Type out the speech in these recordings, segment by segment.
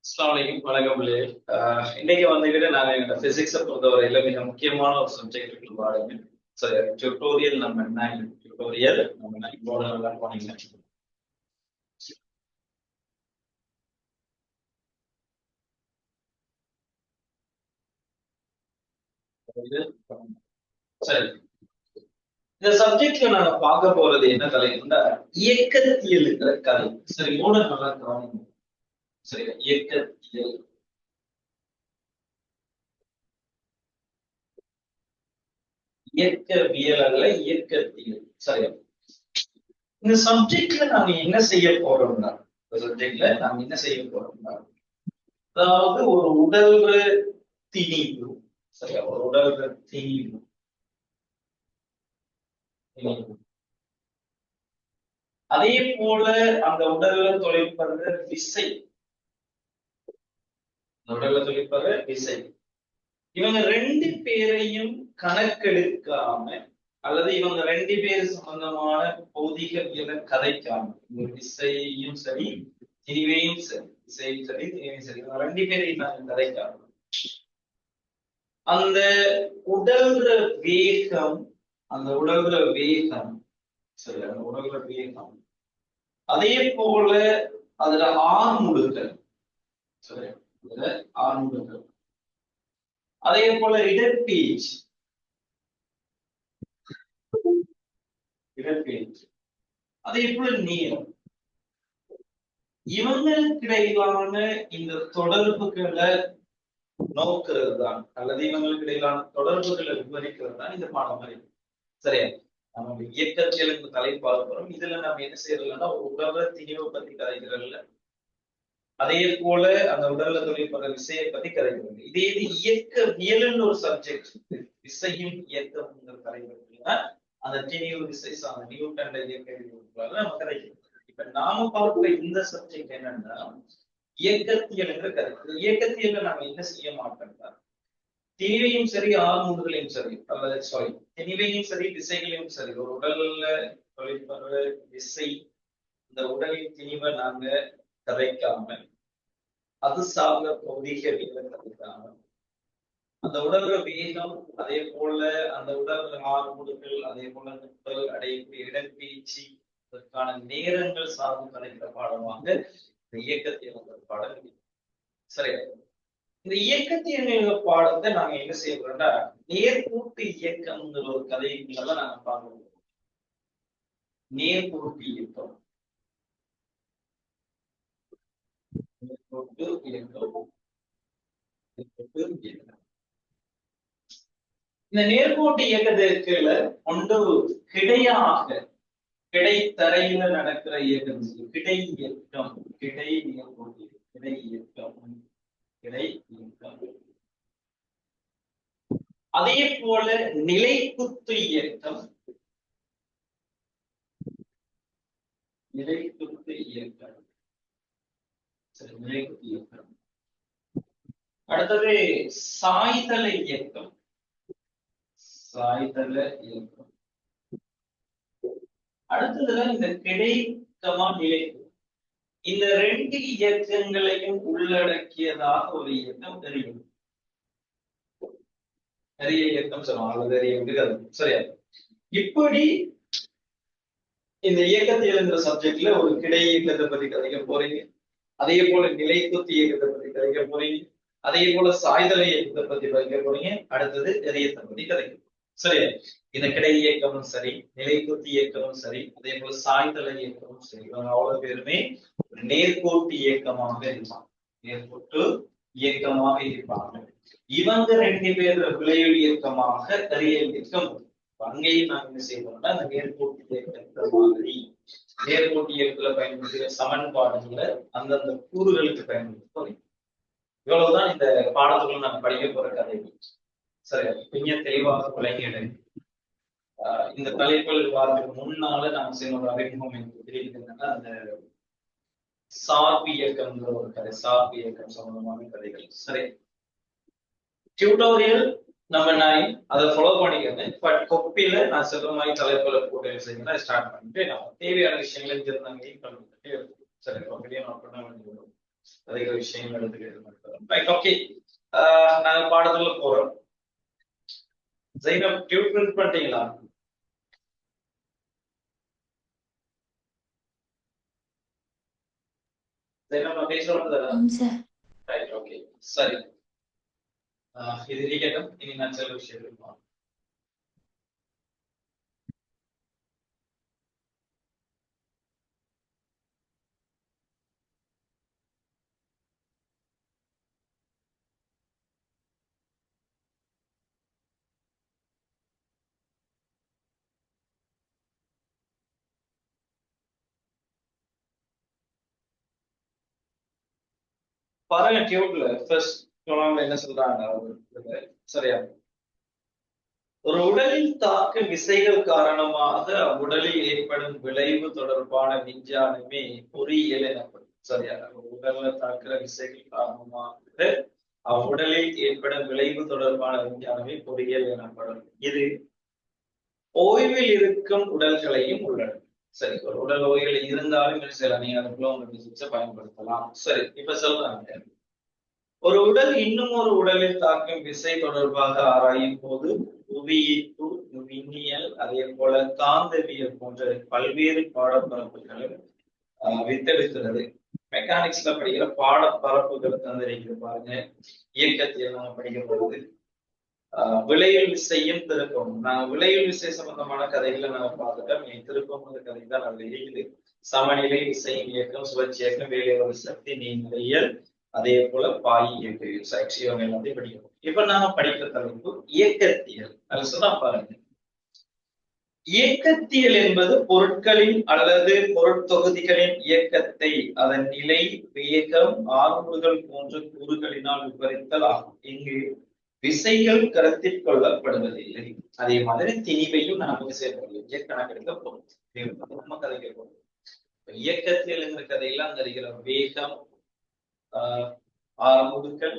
அஸ்ஸலாமு வணக்கம் இன்னைக்கு வந்துகிட்டு நாங்க எங்க பிசிக்ஸை பொறுத்தவரையில மிக முக்கியமான ஒரு சப்ஜெக்ட் இருக்கு பாருங்க. சரி, டியூட்டோரியல் நம்ம என்ன டியூட்டோரியல் நம்ம என்ன இவ்வளவு நல்லா போனீங்க. சரி, இந்த சப்ஜெக்ட்ல நாங்க பார்க்க போறது என்ன தலைப்புன்னா இயக்கத்தியலுங்கிற கலை. சரி, மூட நல்லா கவனிங்க. சரி, இயக்கத்தியல். இயக்கவியல் அல்ல, இயக்கத்தியல். சரி, இந்த சப்ஜெக்ட்ல நாங்க என்ன செய்ய போறோம்னா இந்த சப்ஜெக்ட்ல நாங்க என்ன செய்ய போறோம்னா அதாவது ஒரு உடல்ற திணிவு. சரியா, ஒரு உடல்ற திணிவு. அதே போல அந்த உடல்ல தொழிற்படுற விசை. அந்த உடல்ல தொழிற்படுற விசை. இவங்க ரெண்டு பேரையும் கணக்கெடுக்காம அல்லது இவங்க ரெண்டு பேர் சம்பந்தமான பௌதிகவியலை கதைக்காம இந்த விசையும் சரி திணிவையும் சரி விசையும் சரி திணிவையும் சரி இவங்க ரெண்டு பேரையும் நாங்க கதைக்காம அந்த உடல்ற வேகம் அந்த உடல்ற வேகம் சரி அந்த உடல்ற வேகம் அதே போல அதுல ஆர்முடுகள். சரி, அதுல ஆர்முடுகள் அதே போல இடப்பேச்சு இடப்பேச்சு அதே போல நீளம் இவங்களுக்கு இடையிலான இந்த தொடர்புகளை நோக்குறது தான் அல்லது இவங்களுக்கு இடையிலான தொடர்புகளை விவரிக்கிறது தான் இந்த பாடமுறை. சரியா, நம்ம இயக்கத்தியல் இந்த தலைப்பாக போறோம். இதுல நம்ம என்ன செய்யறதுன்னா ஒரு உடல்ல திணிவை பத்தி கதைக்கிறதுல அதே போல அந்த உடல்ல தொழிற்படுற விசையை பத்தி கதைக்கிறது. இதே இது இயக்கவியல்னு ஒரு சப்ஜெக்ட் விசையும் இயக்கம்ங்கிற தலைவர்கள்னா அந்த திணிவு விசை சார்ந்த நியூட்டன் இயக்கவியல் நம்ம கதைக்கிறோம். இப்ப நாம பார்க்கிற இந்த சப்ஜெக்ட் என்னன்னா இயக்கத்தியல்ங்கிற கதை. இயக்கத்தியல்ல நம்ம என்ன செய்ய மாட்டோம்னா திணிவையும் சரி ஆர்முகங்களையும் சரி அல்லது சாரி திணிவையும் சரி விசைகளையும் சரி ஒரு உடல்ல தொழிற்படுற விசை இந்த உடலின் திணிவை நாங்க கதைக்காம அது சார்ந்த பௌதிகவியலை கதைக்காம அந்த உடல்ற வேகம் அதே போல அந்த உடல் ஆர்முடுகள் அதே போல அந்த உடல் அடையக்கூடிய இடப்பெயர்ச்சி அதற்கான நேரங்கள் சார்ந்து கலைக்கிற பாடமாக இந்த இயக்கத்தியல் பாடம். சரி, இந்த இயக்கத்தியல் பாடத்தை நாங்க என்ன செய்யறோம்னா நேர்கூட்டு இயக்கம்ங்கிற ஒரு கதைகளை நாங்க பார்க்கணும். நேர்கூட்டு இயக்கம் நேர்கூட்டு இயக்கம் இந்த நேர்கோட்டு இயக்கத்திற்குல ஒன்று கிடையாக கிடைத்தரையில நடக்கிற இயக்கம் கிடை இயக்கம் கிடை நேர்கோட்டு கிடை இயக்கம் கிடை இயக்கம் அதே போல நிலைக்குத்து இயக்கம் நிலைக்குத்து இயக்கம் சரி நிலைக்குத்து இயக்கம் அடுத்தது சாய்தள இயக்கம் சாய்தள இயக்கம் அடுத்ததுல இந்த கிடைக்கமா நிலைக்கு இந்த ரெண்டு இயக்கங்களையும் உள்ளடக்கியதாக ஒரு இயக்கம் தெரியும் நிறைய இயக்கம் சொல்லுவாங்க. சரியா, இப்படி இந்த இயக்கத்தியல்ங்கிற சப்ஜெக்ட்ல ஒரு கிடை இயக்கத்தை பத்தி கதைக்க போறீங்க. அதே போல நிலைக்குத்து இயக்கத்தை பத்தி கதைக்க போறீங்க. அதே போல சாய்தள இயக்கத்தை பத்தி கதைக்க போறீங்க. அடுத்தது எரியத்தை பத்தி கதைக்க. சரியா, இந்த கிடை இயக்கமும் சரி நிலைக்குத்து இயக்கமும் சரி அதே போல சாய்தள இயக்கமும் சரி இவங்க அவ்வளவு பேருமே நேர்கோட்டு இயக்கமாக இருப்பாங்க. நேர்கோட்டு இயக்கமாக இருப்பாங்க. இவங்க ரெண்டு பேர் விளைவு இயக்கமாக எரியல் இயக்கம். அங்கேயும் நாங்க என்ன செய்வோம்னா அந்த நேர்கோட்டு இயக்கத்தை மாதிரி நேர்கோட்டு இயக்கத்துல பயன்படுத்துகிற சமன்பாடுகளை அந்தந்த கூறுகளுக்கு பயன்படுத்த. இவ்வளவுதான் இந்த பாடத்துக்குள்ள நாங்க படிக்க போற கதை. சரி, கொஞ்சம் தெளிவாக விளங்கிடு. இந்த தலைப்புகள் வாரத்துக்கு முன்னால நாங்க செய்யற ஒரு அறிமுகம் எனக்கு தெரிவிக்கிறதுனா அந்த சார்பு இயக்கம்ங்கிற ஒரு கதை சார்பு இயக்கம் சம்பந்தமான கதைகள். சரி, டியூட்டோரியல் நம்பர் 9 அதை ஃபாலோ பண்ணிக்கிறேன். பட் கொப்பியில நான் சொல்ற மாதிரி தலைப்புகளை போட்டு செய்யணும் ஸ்டார்ட் பண்ணிட்டு நம்ம தேவையான விஷயங்களை இருந்தாங்க பண்ணிட்டு சரி கொப்பிலையும் நோட் பண்ண வேண்டியது. கதைக்கிற விஷயங்கள் எடுத்துக்கிறோம். ஓகே, நாங்க பாடத்துல போறோம். ஜெயினப் டியூட் பிரிண்ட் பண்ணிட்டீங்களா? ஜெயினப் நான் பேசுறேன். ரைட், ஓகே, சரி. இது இருக்கட்டும். இனி நான் சில விஷயத்துக்கு போறேன். பாருங்க, டியூட்ல ஃபர்ஸ்ட் என்ன சொல்றாங்க சரியா? ஒரு உடலில் தாக்கும் விசைகள் காரணமாக அவ்வுடலில் ஏற்படும் விளைவு தொடர்பான விஞ்ஞானமே பொறியியல் எனப்படும். சரியா? உடல்ல தாக்குற விசைகள் காரணமாக அவ்வுடலில் ஏற்படும் விளைவு தொடர்பான விஞ்ஞானமே பொறியியல் எனப்படும். இது ஓய்வில் இருக்கும் உடல்களையும் உள்ளது. சரி, ஒரு உடல் ஓய்வில் இருந்தாலும் சில நேரங்களும் உங்களுக்கு பயன்படுத்தலாம். சரி, இப்ப சொல்றாங்க, ஒரு உடல் இன்னும் ஒரு உடலில் தாக்கும் விசை தொடர்பாக ஆராயும் போது புவியீர்ப்பு, விண்ணியல், அதே போல காந்தவியல் போன்ற பல்வேறு பாடப்பரப்புகளும் வித்தெடுக்கிறது. மெக்கானிக்ஸ்ல படிக்கிற பாடப்பரப்புகள் தந்திருக்கிறது பாருங்க. இயக்கத்தில் நம்ம படிக்க போகுது விளையல் விசையும் திருப்பம். நாங்க விளையல் விசை சம்பந்தமான கதைகளை நம்ம பார்த்துட்டோம். திருப்பம் கதை தான் அதுல இருக்குது. சமநிலை, விசையின் இயக்கம், சுழற்சி இயக்கம், வேலையோட சக்தி, நீர்நிலையல், அதே போல பாய் இயக்கவியல், சாட்சியம் எல்லாத்தையும் படிக்கணும். இப்ப நாம படிக்கிற தலைப்பு இயக்கத்தியல். அது சொன்னா பாருங்க, இயக்கத்தியல் என்பது பொருட்களின் அல்லது பொருட்தொகுதிகளின் இயக்கத்தை அதன் நிலை, வேகம், ஆர்வங்கள் போன்ற கூறுகளினால் விவரித்தல் ஆகும். இங்கு விசைகள் கருத்தில் கொள்ளப்படுவதில்லை. அதே மாதிரி திணிவையும் நமக்கு சேர்ப்பதில்லை. இயக்கணக்கெடுக்க போகும் நம்ம கதைக்க போகும். இயக்கத்தில் என்ற கதையெல்லாம் அங்க இருக்கிற வேகம், ஆரம்புகள்,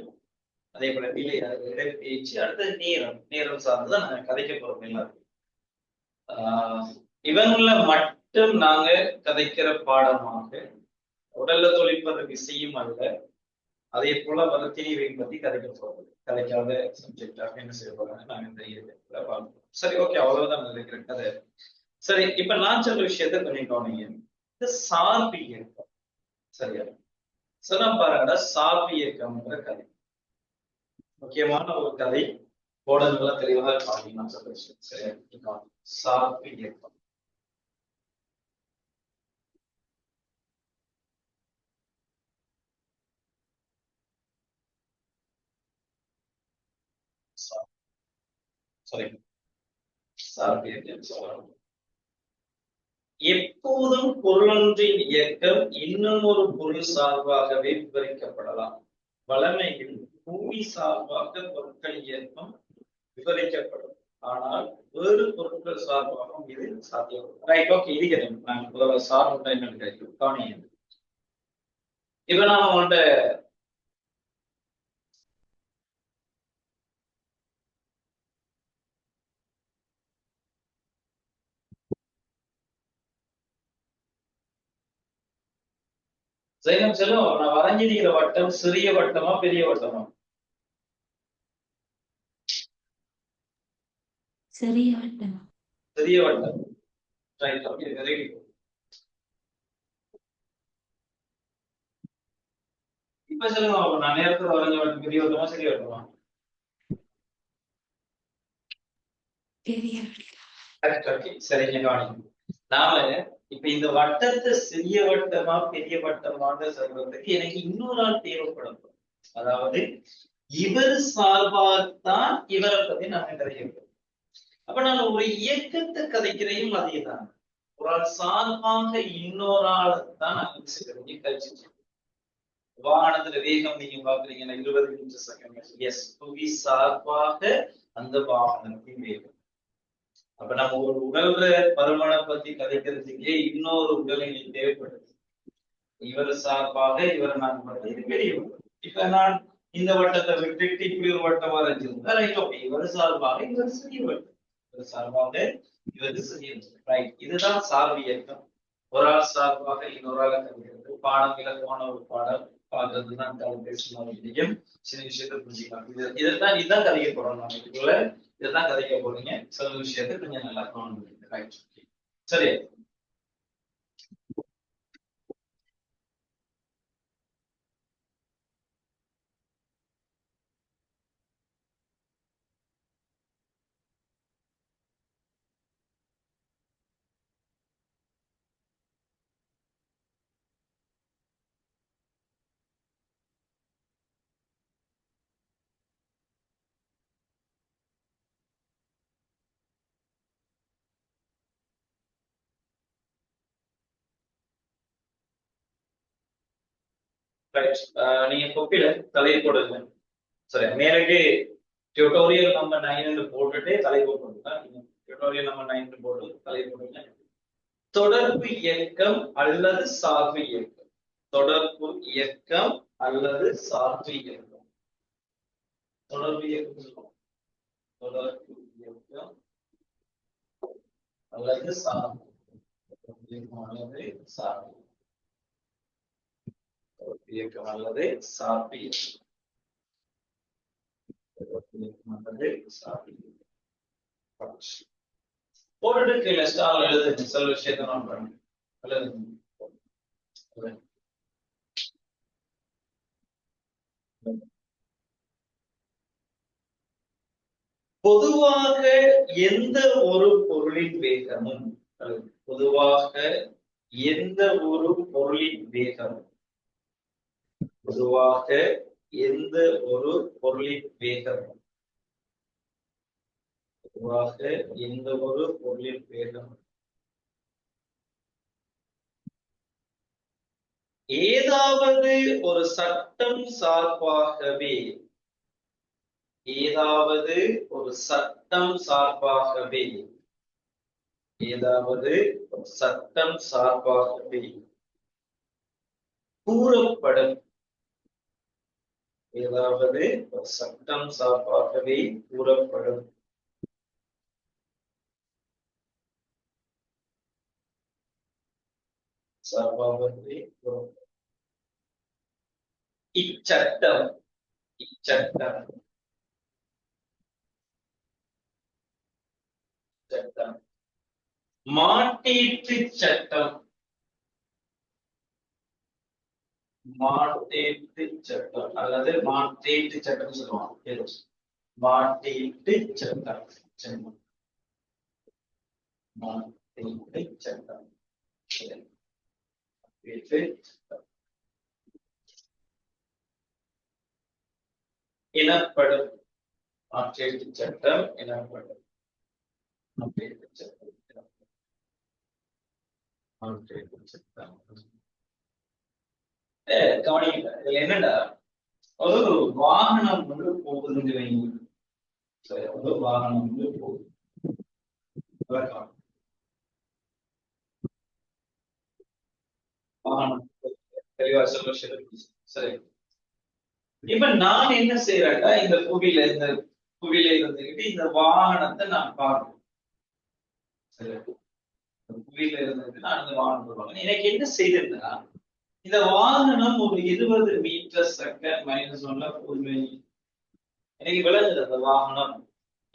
அதே போல நிலை, இடப்பெயர்ச்சி, அடுத்தது நேரம் சார்ந்துதான் நாங்க கதைக்க போறோம் எல்லாரும். இவங்கள மட்டும் நாங்க கதைக்கிற பாடமாக உடல்ல தொழிற்பத விசையும் அல்ல. அதே போல வளர்த்திணிவை பத்தி கதைக்க போறது கதைக்காத சப்ஜெக்டாக என்ன செய்ய போறாங்க நாங்க இந்த பார்ப்போம். சரி, ஓகே, அவ்வளவுதான் நினைக்கிற கதை. சரி, இப்ப நான் சொல்ற விஷயத்த கொஞ்சம் கவனிங்க. இந்த சார்பு இயக்கம், சரியா? சொன்னா பாருங்கடா, சார்பு இயக்கம்ன்ற கதை முக்கியமான ஒரு கதை. போட நல்லா தெளிவாக பாருங்க நான் சொல்ற விஷயம். சரியா? சார்பு இயக்கம். சரி, சார்பு இயக்கம் சொல்லணும். எப்போதும் பொருளொன்றின் இயக்கம் இன்னும் ஒரு பொருள் சார்பாகவே விவரிக்கப்படலாம். வளமையில் பூமி சார்பாக பொருட்கள் இயக்கம் விவரிக்கப்படும். ஆனால் வேறு பொருட்கள் சார்பாகவும் இது சாத்தியப்படும். ரைட், ஓகே, இது கிடைக்கும். நான் முதல்ல சார்பு என்னன்னு கிடைக்கும் கவனிங்க. இப்ப நாம உங்கள்கிட்ட செல்லும் நான் வரைஞ்சிருக்கிற வட்டம் சிறிய வட்டமா பெரிய வட்டமா? சிறிய வட்டம். சிறிய வட்டம். Right, okay, very good. இப்ப சொல்லுங்க, நான் நேரத்துல வரைஞ்ச வட்டம் பெரிய வட்டமா சிறிய வட்டமா? பெரிய வட்டம். சரிங்க, கவனிங்க. நாம இப்ப இந்த வட்டத்தை சிறிய வட்டமா பெரிய வட்டமாக சொல்றதுக்கு எனக்கு இன்னொரு ஆள் தேவைப்படும். அதாவது இவர் சார்பாகத்தான் இவரை பத்தி நாங்க கதைக்கிறோம். அப்ப நான் ஒரு இயக்கத்தை கதைக்கிறையும் அதேதான். ஒரு ஆள் சார்பாக இன்னொரு ஆளைத்தான் நாங்க கழிச்சு. வாகனத்துல வேகம் நீங்க பாக்குறீங்கன்னா 20 மீட்டர் செகண்ட். எஸ், புவி சார்பாக அந்த வாகனத்தின் வேகம். அப்ப நம்ம ஒரு உடல்ல பருமனை பத்தி கதைக்கிறதுக்கே இன்னொரு உடல் எங்களுக்கு தேவைப்படுது. இவர் சார்பாக இவரை நான் பண்றது பெரிய. இப்ப நான் இந்த வட்டத்தை விட்டுட்டு இப்படி ஒரு வட்டம் வரைஞ்சிருந்தா ரைட், ஓகே, இவர் சார்பாக இவர் சிறிய வட்டம், இவர் சார்பாக இவர் சிறிய. ரைட், இதுதான் சார்பு இயக்கம். ஒரு ஆள் சார்பாக இன்னொரு ஆளை கதைக்கிறது. பாடம், இலக்கமான ஒரு பாடம் பார்க்கறதுதான் பேசணும் முடியும். சில விஷயத்தை புரிஞ்சுக்கலாம். இதுதான் கதைக்க போறோம். நம்ம இதுக்குள்ள இதுதான் கதைக்க போறீங்க. சில விஷயத்தை கொஞ்சம் நல்லா கவனம். சரி, ரைட். நீங்க கொப்பில தலையை போடுங்க. சரி, மேலுக்கு டியூட்டோரியல் நம்பர் 9 போட்டுட்டு தலைப்பு போட்டுங்க. டியூட்டோரியல் நம்பர் 9 போட்டு தலைப்பு போடுங்க. தொடர்பு இயக்கம் அல்லது சார்பு இயக்கம். தொடர்பு இயக்கம் அல்லது சார்பு இயக்கம். தொடர்பு இயக்கம் சொல்லுவோம். தொடர்பு இயக்கம் அல்லது சார்பு அல்லது சார்பு இயக்கம் அல்லது சார்பு இயக்கம். போட்டுட்டு கீழே ஸ்டால் எழுதுங்க. சில விஷயத்தை நான் பண்ணேன். பொதுவாக எந்த ஒரு பொருளின் வேகமும் பொதுவாக எந்த ஒரு பொருளின் வேகமும் பொதுவாக எந்த ஒரு பொருளின் வேகமும் பொதுவாக எந்த ஒரு பொருளின் வேகம் ஏதாவது ஒரு சட்டம் சார்பாகவே ஏதாவது ஒரு சட்டம் சார்பாகவே ஏதாவது ஒரு சட்டம் சார்பாகவே கூறப்படும் ஏதாவது ஒரு சட்டம் சார்பாகவே கூறப்படும் சார்பாகவே இச்சட்டம் இச்சட்டம் சட்டம் மாட்டீட்டு சட்டம் மாட்டீட்டு சட்டம் அல்லது மாட்டீட்டு சட்டம் சொல்லுவாங்க. மாட்டீட்டு சட்டம் மாட்டீட்டு சட்டம் எனப்படும். மாற்றீட்டு சட்டம் எனப்படும். மாற்றீட்டு சட்டம் மாற்றீட்டு சட்டம் கவனிக்க. இதுல என்னடா ஒரு வாகனம் வந்து போகுதுன்னு வைங்க. சரி, ஒரு வாகனம் வந்து போகுது. வாகனம் தெளிவா சொல்ல. சரி, இப்ப நான் என்ன செய்யறேன்டா, இந்த புவியில இருந்துகிட்டு இந்த வாகனத்தை நான் பார்க்கணும். சரி, புவியில இருந்துகிட்டு நான் இந்த வாகனம் பார்க்கணும். எனக்கு என்ன செய்திருந்தா, இந்த வாகனம் ஒரு 20 மீட்டர் செகண்ட் -1 போகுது. எனக்கு விளங்குது அந்த வாகனம்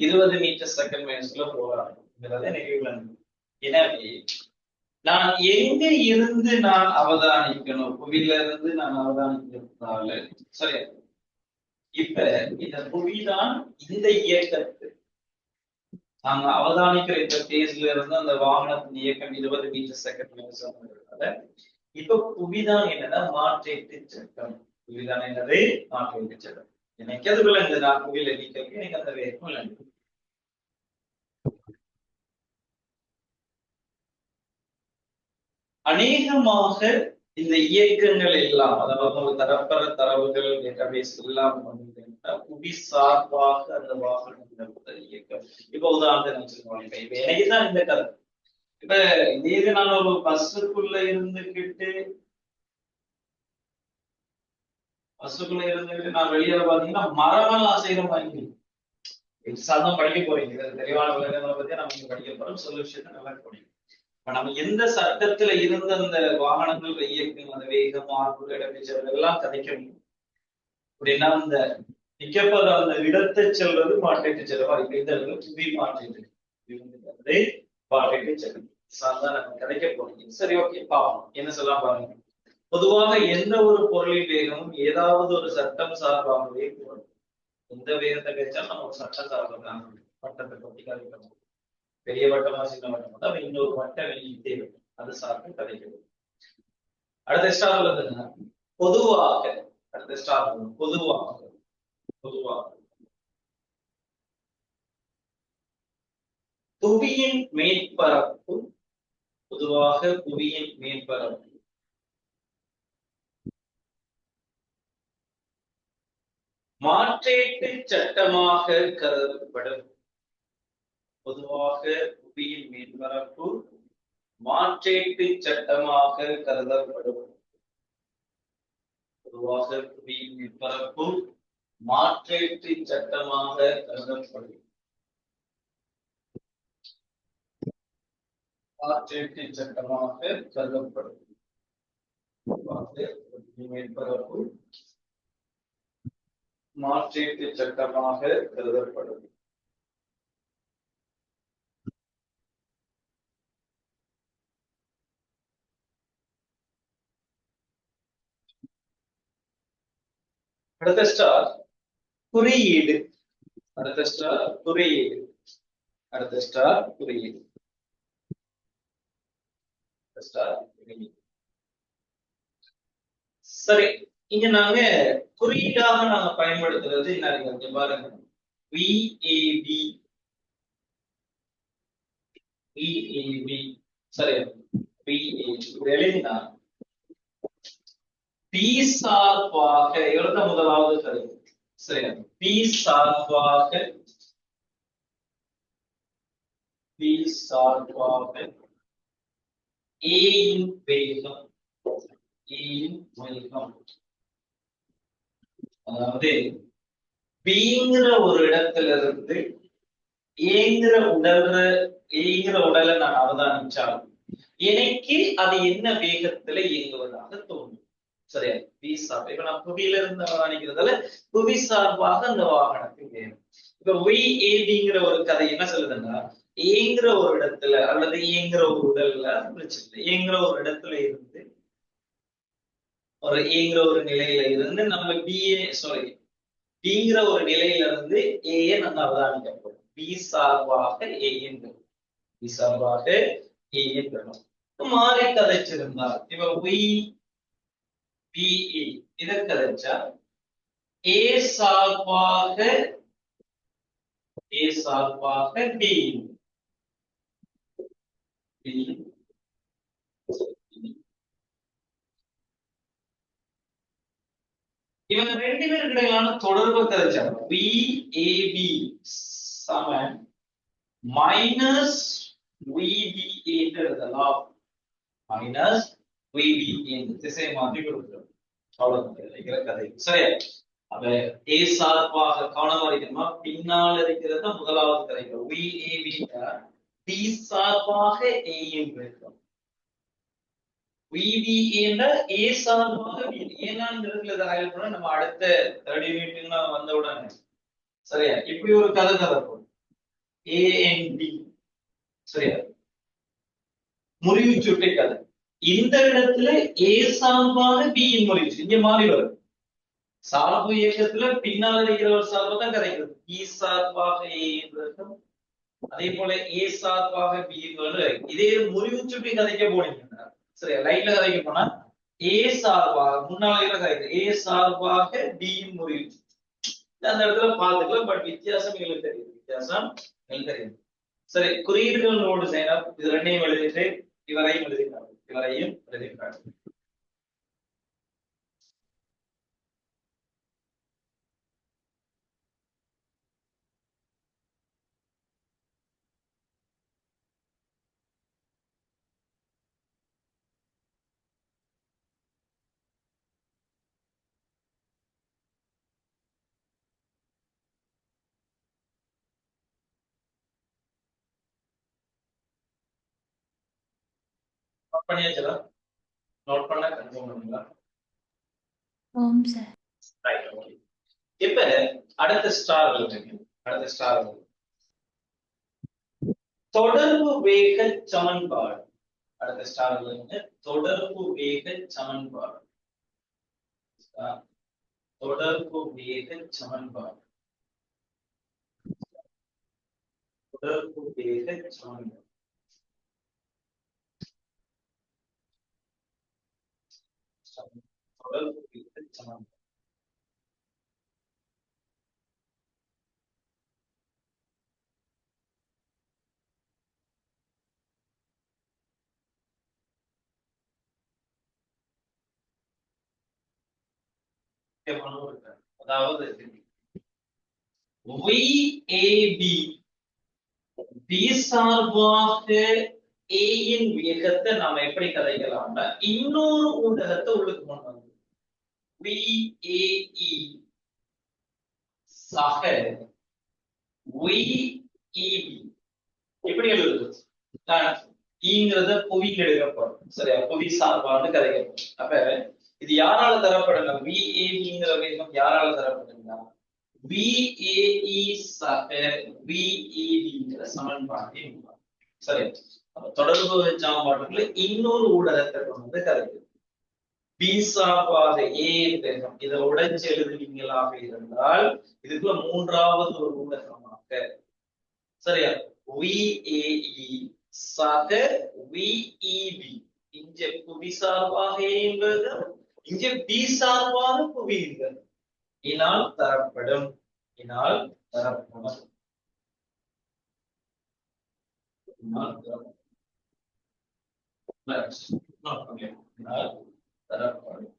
20 மீட்டர் செகண்ட் -1 போறாங்கிறது எனக்கு விளங்குது. எனவே நான் எங்க இருந்து நான் அவதானிக்கணும்? புவியில இருந்து நான் அவதானிக்கிறதால சரி. இப்ப இந்த புவிதான் இந்த இயக்கத்து நாங்க அவதானிக்கிற இந்த பேஸ்ல இருந்து அந்த வாகனத்தின் இயக்கம் 20 மீட்டர் செகண்ட். இப்ப புவிதான் என்னன்னா மாற்றீட்டு சட்டம். புவிதான் என்னது? மாற்றீட்டு சட்டம். எனக்கு அது விளங்குது. நான் புவியில நிற்கிறேன், எனக்கு அந்த வேகம் விளங்குது. அநேகமாக இந்த இயக்கங்கள் எல்லாம், அதாவது தரப்பர தரவுகள் டேட்டாபேஸ் எல்லாம் புவி சார்பாக அந்த வாகனம் இயக்கம். இப்ப உதாரணத்துக்கு வச்சுக்கோங்க. இப்ப எனக்குதான் இந்த கதை. இப்ப இதே நான் ஒரு பஸ்ஸுக்குள்ள இருந்துகிட்டு நான் வெளியே பாத்தீங்கன்னா மரமெல்லாம் செய்யற மாதிரி சாதம் படிக்க போறீங்க. தெளிவான விளக்கங்களை பத்தி நம்ம படிக்க போறோம். சொல்ல விஷயத்த நல்லா படிக்கும். நம்ம எந்த சட்டத்துல இருந்த அந்த வாகனங்கள் இயக்கும் அந்த வேகம் மார்பு இடப்பெயர்ச்சி எல்லாம் கதைக்க முடியும் அப்படின்னா அந்த நிக்கப்படுற அந்த இடத்தை செல்வது மாற்றிட்டு செல்வா இந்த இடத்துல புவி மாற்றிட்டு பாட்டிட்டு செல்லும் சார்தான் நம்ம கதைக்க போறீங்க. சரி, ஓகே, பாப்போம் என்ன சொல்லலாம் பாருங்க. பொதுவாக எந்த ஒரு பொருளின் வேகமும் ஏதாவது ஒரு சட்டம் சார்பாகவே கூடும். எந்த வேகத்தை கிடைச்சாலும் நம்ம ஒரு சட்டம் சார்பாக வட்டத்தை பற்றி கதைக்கணும். பெரிய வட்டமா சின்ன வட்டமா தான் இன்னொரு வட்ட வெளியிட்டே இருக்கும். அது சார்ந்து கதைக்கிறது. அடுத்த ஸ்டார் உள்ளதுன்னா பொதுவாக, அடுத்த ஸ்டார் பொதுவாக பொதுவாக புவியின் மேற்பரப்பு, பொதுவாக புவியின் மேற்பரப்பு மாற்றேட்டு சட்டமாக கருதப்படும். பொதுவாக புவியின் மேற்பரப்பு மாற்றேட்டு சட்டமாக கருதப்படும். பொதுவாக புவியின் மேற்பரப்பு மாற்றேட்டு சட்டமாக கருதப்படும். மாற்றேட்டு சட்டமாக கருதப்படும். மேற்பரப்பு மாற்றீட்டு சட்டமாக கருதப்படும். அடுத்த ஸ்டார் குறியீடு. அடுத்த ஸ்டார் குறியீடு. அடுத்த ஸ்டார் குறியீடு. சரி, இங்க நாங்க குறியீடாக நாங்க பயன்படுத்துறது என்ன பாருங்க. VAB VAB சரி, VAB எழுதினா P சார்பாக எழுத முதலாவது கருத்து. சரி, P சார்பாக A இன் வேகம், A இன் வேகம், அதாவது Bங்கிற ஒரு இடத்துல இருந்து ஏங்கிற உடலை நான் அவதானிச்சால் எனக்கு அது என்ன வேகத்துல இயங்குவதாக தோணும். சரியா? பி சார்பு இப்ப நான் புவியில இருந்து அவதானிக்கிறதால புவி சார்பாக அந்த வாகனத்துக்கு வேணும். இப்ப VABங்கிற ஒரு கதை என்ன சொல்லுதுன்னா, ஏங்கிற ஒரு இடத்துல அல்லது ஏங்கிற ஒரு உடல்ல பிரச்சனை ஏங்கிற ஒரு இடத்துல இருந்து ஒரு ஏங்கிற ஒரு நிலையில இருந்து நம்ம Bங்கிற ஒரு நிலையில இருந்து ஏ நம்ம அவதானிக்க போறோம். பி சார்பாக ஏ என்பது பி சார்பாக ஏ என்பது மாறி கதைச்சிருந்தார். இப்ப VBE இதை கதைச்சா ஏ சார்பாக B இவங்க ரெண்டு பேருக்கு இடையிலான தொடர்பு கதைச்சாங்க. VAB சமன் மைனஸ் VBA என்று எழுதலாம். மைனஸ் VBA என்று திசை மாற்றி கொடுக்கிறோம். அவ்வளவு கதை. சரியா? அப்ப A சார்பாக கவனமா இருக்கணுமா, பின்னால் இருக்கிறது முதலாவது கதைகள். VAB B சார்பாக A என்று இருக்கும். VBA என்ற A சார்பாக ஏன்னா இந்த இடத்துல இதை ஹைலைட் பண்ண நம்ம அடுத்த 30 யூனிட்ல வந்த உடனே சரியா இப்படி ஒரு கதை கதைப்போம். A and B சரியா முறிவு சுட்டை கதை. இந்த இடத்துல A சார்பாக B இன் முறிவு இங்க மாறி வரும். சார்பு இயக்கத்துல பின்னால் இருக்கிற ஒரு சார்பு தான் கிடைக்கிறது. E சார்பாக A இருக்கும். அதே போல A சார்பாக B இதே முறிவு சுட்டி கதைக்க போனீங்கன்னா சரியா லைன்ல கதைக்க போனா A சார்பாக முன்னால கதைக்கு A சார்பாக B இன் முறிவு அந்த இடத்துல பாத்துக்கலாம். பட் வித்தியாசம் எங்களுக்கு தெரியும். சரி, குறியீடுகள் நோடு செய்யலாம். இது ரெண்டையும் எழுதிட்டு இவரையும் எழுதிட்டாங்க. நோட் பண்ணியாச்சா? நோட் பண்ண கன்ஃபார்ம் பண்ணுங்களா? ஓம் சார். Right, okay. இப்ப அடுத்த ஸ்டார் எழுதுங்க. அடுத்த ஸ்டார் தொடர்பு வேக சமன்பாடு. அடுத்த ஸ்டார் எழுதுங்க. தொடர்பு வேக சமன்பாடு. தொடர்பு வேக சமன்பாடு. தொடர்பு வேக சமன்பாடு. தொடர்பு வேக சமன்பாடு. அதாவது VAB B சார்பாக A இன் வேகத்தை நாம எப்படி கதைக்கலாம்னா இன்னொரு ஊடகத்தை உள்ளுக்கு கொண்டு வந்து VAE சக VEB எப்படி எழுதுறது? ஈங்கிறத புவிக்கு எடுக்கப்படும். சரியா? புவி சார்பான்னு கதைக்கப்படும். அப்ப இது யாரால தரப்படுங்க? VABங்கிற வேகம் யாரால தரப்படுங்க? VAE சக VEBங்கிற சமன்பாட்டை சரி. தொடர்பு சமன்பாட்டுல இன்னொரு ஊடகத்தை கொண்டு கதைக்கிறது. B சார்பாக A வேகம் இதை உடைச்சு எழுதுவீங்களாக இருந்தால் இதுக்குள்ள மூன்றாவது ஒரு ஊடகமாக சரியா VAE சக VEB இங்க புவி சார்பாக என்பது இங்க B சார்பாக புவி என்பது இனால் தரப்படும். இனால் தரப்படும். இனால் தரப்படும். இனால் தரப்படும்.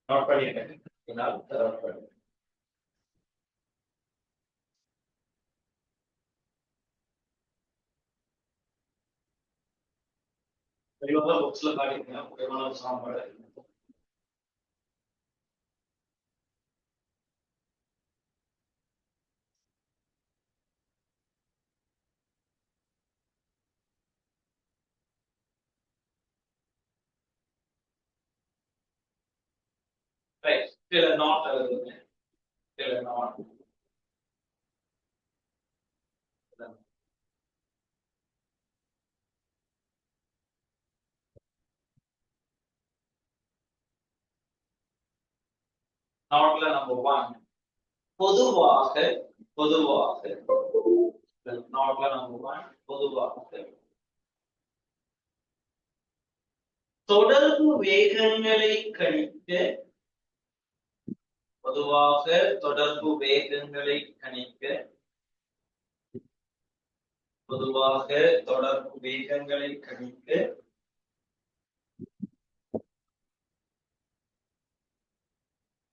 நோட் பண்ணிட்டேன். இனால் தரப்படும். தெளிவாக புக்ஸ்ல காட்டிங்க. முக்கியமான ஒரு சாம்பாடு. ரைட். இதுல நாட் எழுதுங்க. இதுல நாட். நாட்ல நம்பர் 1 பொதுவாக பொதுவாக நாட்ல நம்பர் 1 பொதுவாக தொடர்பு வேகங்களை கணிக்க பொதுவாக தொடர்பு வேகங்களை கணிக்க பொதுவாக தொடர்பு வேகங்களை கணிக்க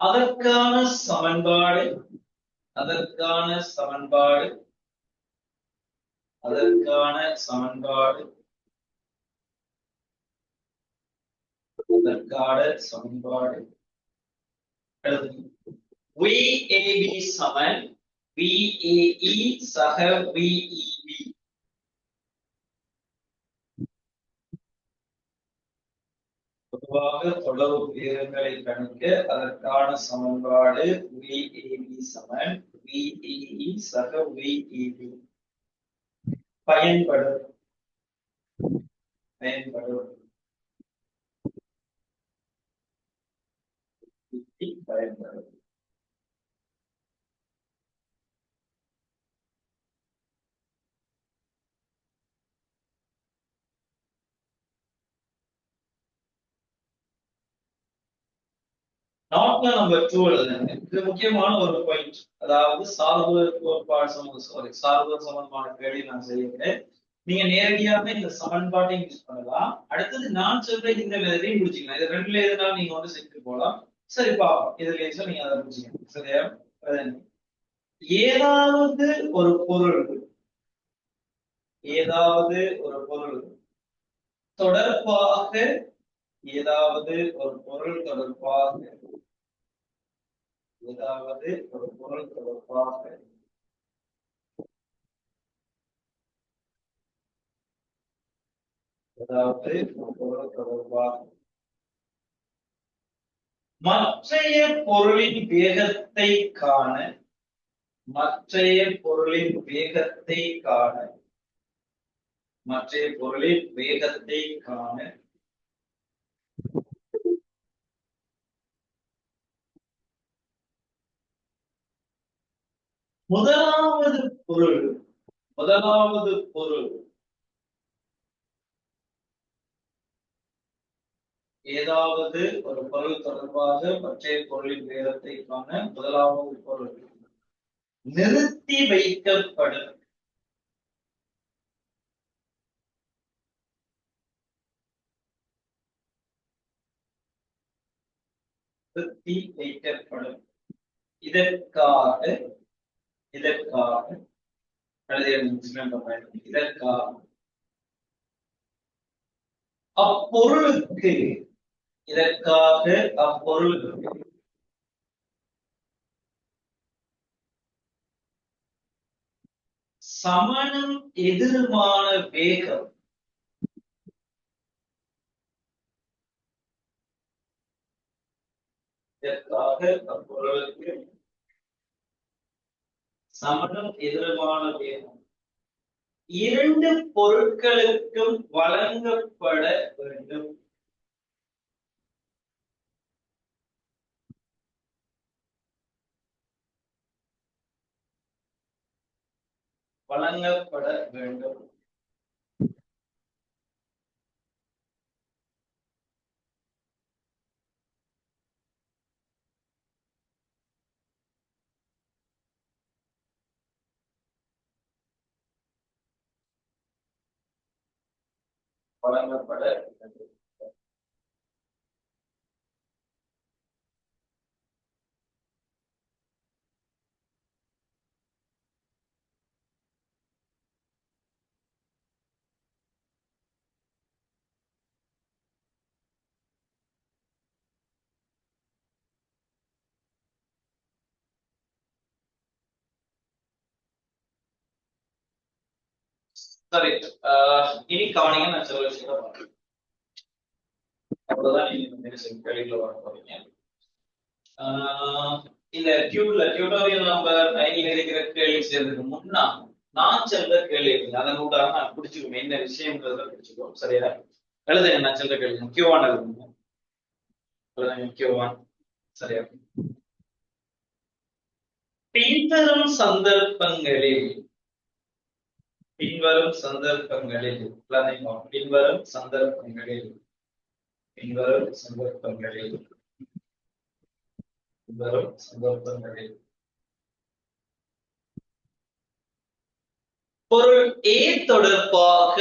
அதற்கான சமன்பாடு அதற்கான சமன்பாடு அதற்கான சமன்பாடு அதற்கான சமன்பாடு VAB சமன் VAE சக VEB பொதுவாக தொடர்பு வேகங்களை கணிக்க அதற்கான சமன்பாடு VAB சமன் VAE சக VEB பயன்படும் பயன்படும் பயன்படும் நாட்ல நம்பர் 2 எழுதுங்க. இது முக்கியமான ஒரு பாயிண்ட். அதாவது சார்பு கோட்பாடு சார்பு சம்பந்தமான கேள்வி நான் செய்கிறேன். நீங்க நேரடியாக இந்த சமன்பாட்டை யூஸ் பண்ணலாம். அடுத்தது நான் சொல்ற இந்த மெத்தடையும் முடிச்சுக்கலாம். இது ரெண்டுல எதுனாலும் நீங்க வந்து செஞ்சு போலாம். சரி பாப்போம். இதுல நீங்க அதை முடிச்சுக்கணும். சரியா? ஏதாவது ஒரு பொருள் ஏதாவது ஒரு பொருள் தொடர்பாக ஏதாவது ஒரு பொருள் தொடர்பாக ஏதாவது ஒரு பொருள் தொடர்பாக ஏதாவது ஒரு பொருள் தொடர்பாக மற்றைய பொருளின் வேகத்தை காண மற்றைய பொருளின் வேகத்தை காண மற்றைய பொருளின் வேகத்தை காண முதலாவது பொருள் முதலாவது பொருள் ஏதாவது ஒரு பொருள் தொடர்பாக மற்றைய பொருளின் வேகத்தை காண முதலாவது பொருள் நிறுத்தி வைக்கப்படும் நிறுத்தி வைக்கப்படும் இதற்காக இதற்காக இதற்காக அப்பொருளுக்கு இதற்காக அப்பொருளுக்கு சமணம் எதிர்மான வேகம் இதற்காக அப்பொருளுக்கு சமணம் எதிர்மான வேகம் இரண்டு பொருட்களுக்கும் வழங்கப்பட வேண்டும் வழங்கப்பட வேண்டும் வழங்கப்பட வேண்டும் சரி. இனி கவனிங்க, நான் சில விஷயத்தை பார்க்கிறேன். அவ்வளவுதான் நீங்க கேள்விகளை வர போறீங்க. இந்த டியூட்டோரியல் நம்பர் 9 இருக்கிற கேள்வி செய்யறதுக்கு முன்னா நான் சொல்ற கேள்வி இருக்கு, அதன் ஊடாக நான் பிடிச்சுக்குவோம் என்ன விஷயம்ன்றத பிடிச்சுக்குவோம். சரியா? எழுதுங்க, நான் சொல்ற கேள்வி முக்கியமான எழுதுங்க. முக்கியமான. சரியா? பின்வரும் சந்தர்ப்பங்களில் பின்வரும் சந்தர்ப்பங்களில் பின்வரும் சந்தர்ப்பங்களில் பின்வரும் சந்தர்ப்பங்களில் பின்வரும் சந்தர்ப்பங்களில் பொருள் A தொடர்பாக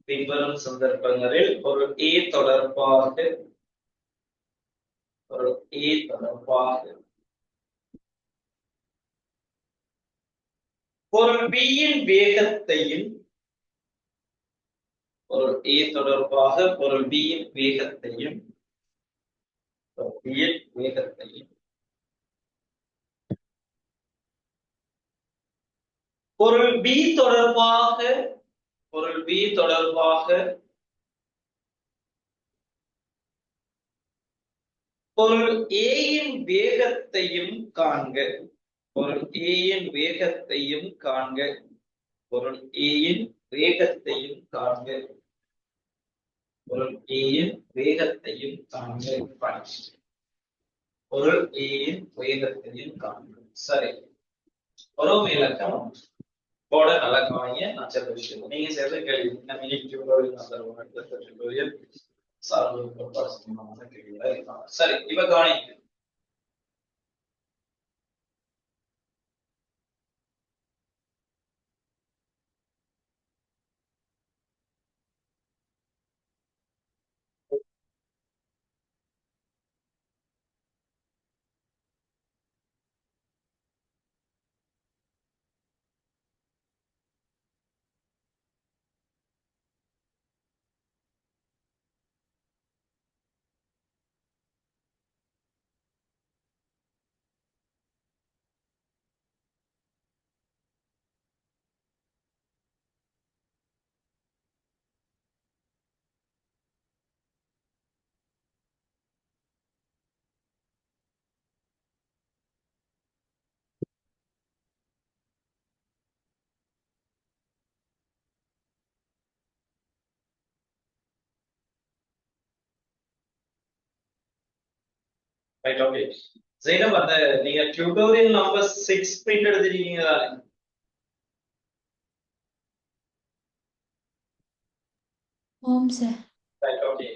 பின்வரும் சந்தர்ப்பங்களில் பொருள் A தொடர்பாக பொருள் A தொடர்பாக பொருள் B யின் வேகத்தையும் பொருள் A தொடர்பாக பொருள் B யின் வேகத்தையும் பொருள் B தொடர்பாக பொருள் B தொடர்பாக பொருள் A யின் வேகத்தையும் காண்க பொருள் A யின் வேகத்தையும் காண்க பொருள் A யின் வேகத்தையும் காண்க பொருள் A யின் வேகத்தையும் காண்க பொருள் A யின் வேகத்தையும் காண்க. சரி, ஒரு இலக்கணம் போட நல்லா கவனிங்க. நான் சொல்ற விஷயம் நீங்க செய்யற கேள்வி நம்ம டியூட்டோரியல் சார்பு கேள்விகளா இருக்காங்க. சரி, இப்ப கவனிங்க. Right okay. ஜெயினப் அந்த நீங்க டியூட்டோரியல் நம்பர் 6 பிரிண்ட் எடுத்துட்டீங்களா? ஓம் சார். Right okay.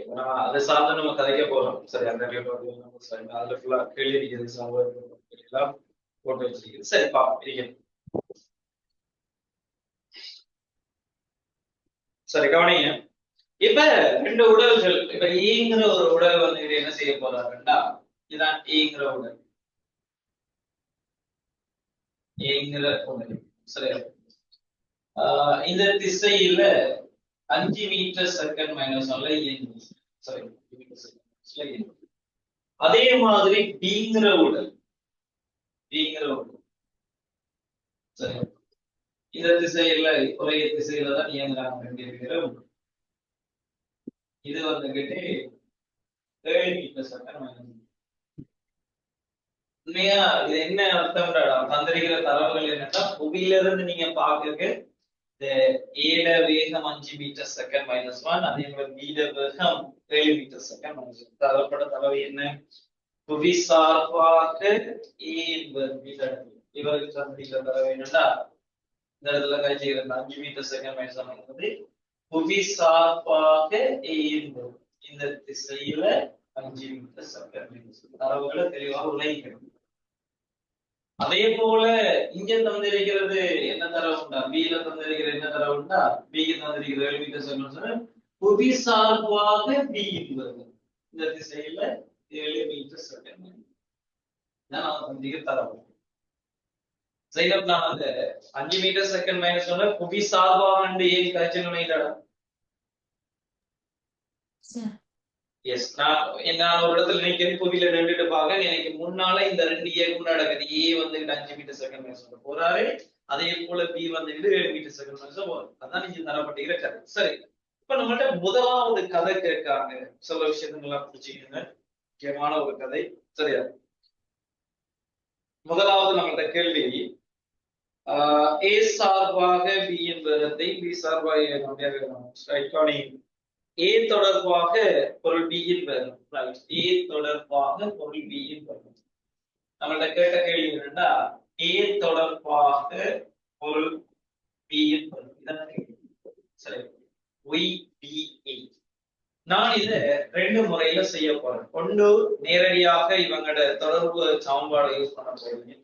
அது சார்ந்து நம்ம கதைக்க போறோம். சரி அந்த டியூட்டோரியல் நம்பர் சரி அதுல ஃபுல்லா கேள்வி இருக்குது சர்வர் எல்லாம் போட்டு வச்சிருக்கீங்க. சரி பாப்போம் இருக்கேன். சரி கவனிங்க. இப்ப ரெண்டு உடல்கள் இப்ப ஏங்கிற ஒரு உடல் வந்து இது என்ன செய்ய போறாருன்னா இதான் ஏங்கிற உடல். ஏங்கிற உடல் சரியா? இந்த திசையில 5 மீட்டர் செகண்ட் -1 இயங்கும். சரி இயங்கும். அதே மாதிரி பிங்கிற உடல் சரி இந்த திசையில ஒரே திசையில தான் இயங்குறாங்க ரெண்டு பேரும். இது வந்துகிட்டு 7 மீட்டர் செகண்ட் உண்மையா இது என்ன அர்த்தம்டா தந்திரிக்கிற தரவுகள் என்னன்னா புவியிலிருந்து நீங்க பாக்குறது ஏட வேகம் 5 மீட்டர் செகண்ட் -1 அதே மாதிரி பீட வேகம் 7 மீட்டர் செகண்ட் -1 தரப்பட்ட தரவு என்ன புவி சார்பாக இவருக்கு தந்திரிக்கிற தரவு என்னன்னா இந்த இடத்துல காய்ச்சிக்கிற 5 மீட்டர் செகண்ட் -1 புவி சார்பாக இந்த திசையில 5 மீட்டர் செகண்ட் தரவுகளை தெளிவாக உழைக்கணும். அதே போல இங்க தந்திருக்கிறது என்ன தரவுண்டா பில தந்திருக்கிற என்ன தரவுண்டா பிக்கு தந்திருக்கிற 7 மீட்டர் செகண்ட் புவி சார்பாக பி என்பது இந்த திசையில 7 மீட்டர் செகண்ட் நான் தந்திருக்கிற தரவு. சைலப் நான் அந்த 5 மீட்டர் செகண்ட் -1 புவி சார்பாக ஏன் கழிச்சு நினைடா சார். எஸ் நான் ஒரு இடத்துல நினைக்கிறேன் புவியில நின்றுட்டு பார்க்க எனக்கு முன்னால இந்த ரெண்டு இயக்கம் நடக்குது. ஏ வந்து 5 மீட்டர் செகண்ட் -1 போறாரு அதே போல பி வந்து 7 மீட்டர் செகண்ட் -1 போறாரு. அதான் நீங்க தரப்பட்டிருக்கிற கதை. சரி இப்ப நம்மகிட்ட முதலாவது கதை கேட்காங்க சில விஷயங்கள்லாம் புடிச்சுக்கோங்க. முக்கியமான ஒரு கதை சரியா? முதலாவது நம்மகிட்ட கேள்வி ஏ சார்பாக பி என்பதை பி சார்பாக ஏ தொடர்பாக பொருள் B இன் வரும். ஏ தொடர்பாக பொருள் B இன் வரும். நம்மள்ட்ட கேட்ட கேள்வி என்னன்னா ஏ தொடர்பாக பொருள் B இன் வரும். இதான் கேள்வி. சரி YBA. நான் இத ரெண்டு முறையில செய்ய போறேன். ஒன்று நேரடியாக இவங்களோட தொடர்பு சமன்பாடை யூஸ் பண்ண போறீங்க.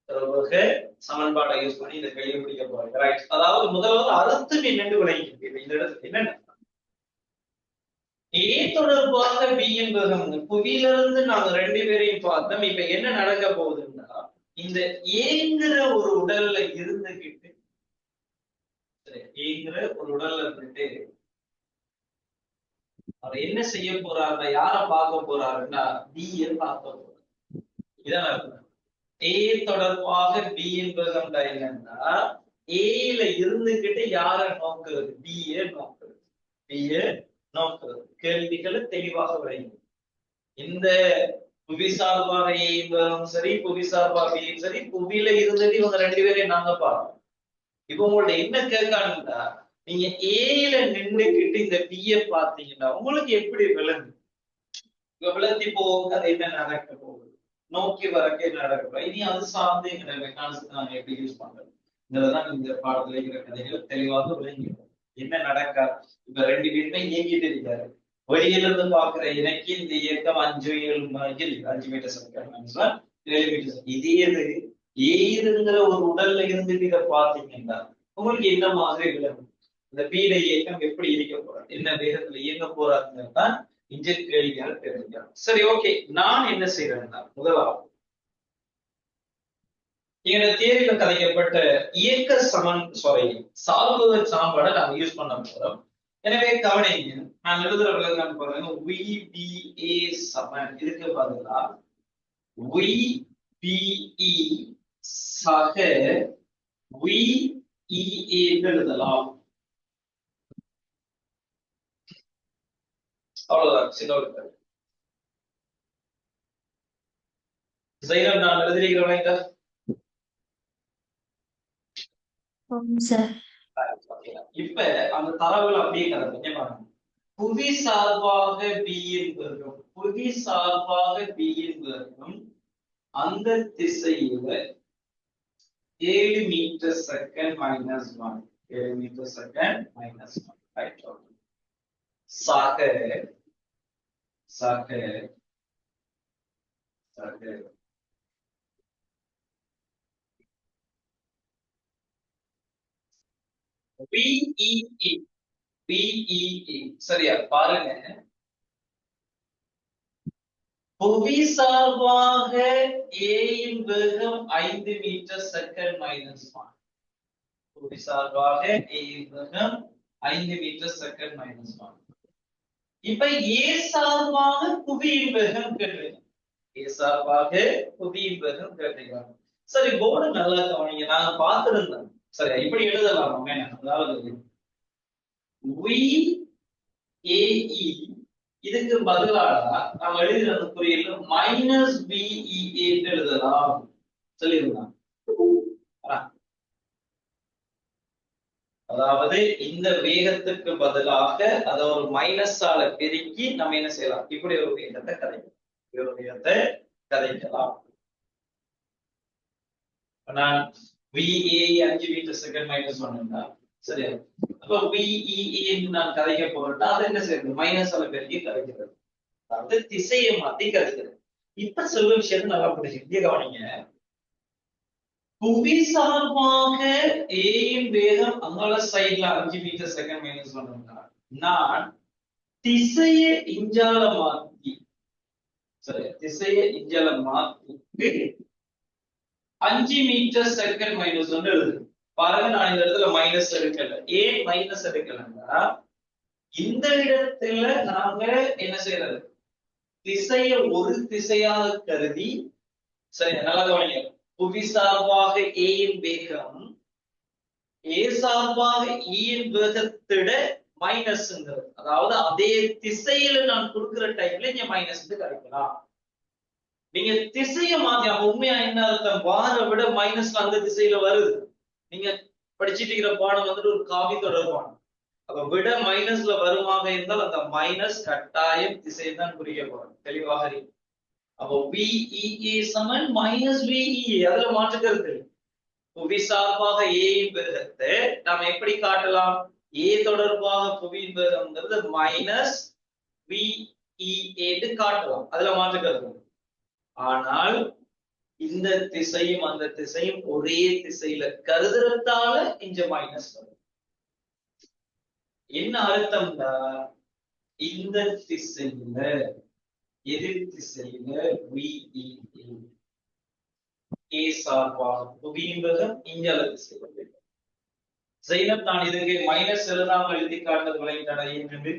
தொடர்புக்கு சமன்பாடை யூஸ் பண்ணி இந்த கேள்வி பிடிக்க போறேன். ரைட். அதாவது முதலாவது அழுத்தம் என்னன்னு விளங்கிட்டு இந்த இடத்துல என்ன ஏ தொடர்பாக பி என்பது புவியிலிருந்து நாங்க ரெண்டு பேரையும் பார்த்தோம். இப்ப என்ன நடக்க போகுதுன்னா இந்த ஏங்கிற ஒரு உடல்ல இருந்துகிட்டு ஏங்கிற ஒரு உடல்ல இருந்துட்டு அவர் என்ன செய்ய போறாருன்னா யார பார்க்க போறாருன்னா பிய பார்க்க போறாரு. இதான் ஏ தொடர்பாக பி என்பது என்னன்னா ஏல இருந்துகிட்டு யார நோக்குறது பிய நோக்குறது. கேள்விகளை தெளிவாக விளையும். இந்த புவி சார்பாகவும் சரி புவி சார்பாகவும் சரி புவியில இருந்துட்டு இவங்க ரெண்டு பேரையும் நாங்க பார்ப்போம். இப்ப உங்கள்ட்ட என்ன கேட்கானுங்களா நீங்க ஏல நின்றுகிட்டு இந்த பிய பார்த்தீங்கன்னா உங்களுக்கு எப்படி விளங்கு விளத்தி போக அது என்ன நடக்க போகுது நோக்கி வரக்க என்ன நடக்க போகுது இனி அது சார்ந்து எங்க மெக்கானிசத்தை நாங்க எப்படி யூஸ் பண்றோம் இதெல்லாம் இந்த பாடத்துல இருக்கிற கதைகள் தெளிவாக விளங்கிடும். என்ன நடக்கா இப்ப ரெண்டு பேருமே இயங்கிட்டு இருக்காரு. வெளியில இருந்து பாக்குற எனக்கு இந்த இயக்கம் 5 மீட்டர் செகண்ட் 7 மீட்டர் இதே ஏதுங்கிற ஒரு உடல்ல இருந்துட்டு இதை பாத்தீங்கன்னா உங்களுக்கு என்ன மாதிரி விளங்கும் இந்த பீட இயக்கம் எப்படி இருக்க போறாரு என்ன வேகத்துல இயங்க போறாருன்னு இங்க கேள்வியாக தெரிஞ்சுக்கலாம். சரி ஓகே நான் என்ன செய்யறேன்னா முதலாவது எங்களோட தேர்வுல கலைக்கப்பட்ட இயக்க சார்புகள் சாம்பாடை நாங்க யூஸ் பண்ண போறோம். எனவே கவனிங்க நான் எழுதுற விளக்கம் பாருங்க YBA சமன் இதுக்கு பதிலா YBE சக YEA எழுதலாம். அவ்வளவுதான் சின்ன ஒரு ஜெயினம் நான் எழுதிருக்கிறேன். இப்ப அந்த தரவுகள் அப்படியே கிடக்கும். புவி சார்பாக B என்பதும் புவி சார்பாக b யின் வேகம் அந்த திசையில 7 metre second minus 1 7 metre second minus 1 right சாக சாக சாக BEE BEE சரியா பாருங்க புவி சார்பாக A இன் வேகம் 5 மீட்டர் செகண்ட் மைனஸ் 1 புவி சார்பாக A இன் வேகம் 5 மீட்டர் செகண்ட் மைனஸ் 1 இப்ப A சார்பாக புவியின் வேகம் கேட்டிருக்காங்க A சார்பாக புவியின் வேகம் கேட்டிருக்காங்க சரி போர்டு நல்லா கவனிங்க நாங்க பார்த்திருந்தோம் சரி இப்படி எழுதலாம் அதாவது VAE இதுக்கு பதிலாக நாம் எழுதின குறியீடு மைனஸ் BEA எழுதலாம் சொல்லிருந்தோம் அதாவது இந்த வேகத்துக்கு பதிலாக அதை ஒரு மைனஸால பெருக்கி நம்ம என்ன செய்யலாம் இப்படி ஒரு வேகத்தை கதைக்கலாம் இப்படி ஒரு வேகத்தை கதைக்கலாம் நான் VA 5 மீட்டர் செகண்ட் மைனஸ் 1 சரியா அப்ப VEA நான் கதைக்க போறேன்னா அது என்ன செய்யறது மைனஸால பெருக்கி கதைக்கிறது அதாவது திசையை மாத்தி கதைக்கிறது இப்ப சொல்ல விஷயத்தை நல்லா புரிஞ்சுக்கிட்டே கவனிங்க புவி சார்பாக A இன் வேகம் அங்கால சைடுல 5 மீட்டர் செகண்ட் மைனஸ் 1 நான் திசையை இஞ்சால மாத்தி சரி திசையை இஞ்சால மாத்தி 5 மீட்டர் செகண்ட் மைனஸ் 1 எழுது பாருங்க நான் இந்த இடத்துல மைனஸ் எடுக்கல ஏன் மைனஸ் எடுக்கலன்னா இந்த இடத்துல நாங்க என்ன செய்யறது திசையை ஒரு திசையாக கருதி சரி நல்லா கவனிங்க புவி சார்பாக A இன் வேகம் A சார்பாக E இன் வேகத்திட மைனஸ்ங்கிறது அதாவது அதே திசையில நான் கொடுக்கிற டைம்ல இங்க மைனஸ் கிடைக்கலாம் நீங்க திசையை மாத்தி உண்மையா என்ன அர்த்தம் வார விட மைனஸ் அந்த திசையில வருது நீங்க படிச்சிட்டு இருக்கிற பாடம் வந்துட்டு ஒரு காவி தொடர்பான அப்ப விட மைனஸ்ல வருமாக இருந்தால் அந்த மைனஸ் கட்டாயம் திசையை தான் குறிக்க போறோம் தெளிவாக இருக்கு அப்போ VEA சமன் மைனஸ் VEA அதுல மாற்றுக்கிறது புவி சார்பாக A இன் வேகத்தை நாம் எப்படி காட்டலாம் A தொடர்பாக புவியின் வேகம்ங்கிறது மைனஸ் VEA காட்டலாம் அதுல மாற்றுக்கிறது ஆனால் இந்த திசையும் அந்த திசையும் ஒரே திசையில கருதுறதால இங்க மைனஸ் வரும் என்ன அர்த்தம்னா இந்த திசையில எதிர் திசையில VEA A சார்பாக புவியின் வேகம் இஞ்சால திசையில ஜெயினப் நான் இதுக்கு மைனஸ் எழுதாமல் எழுதி காட்டுறது விளையாட என்று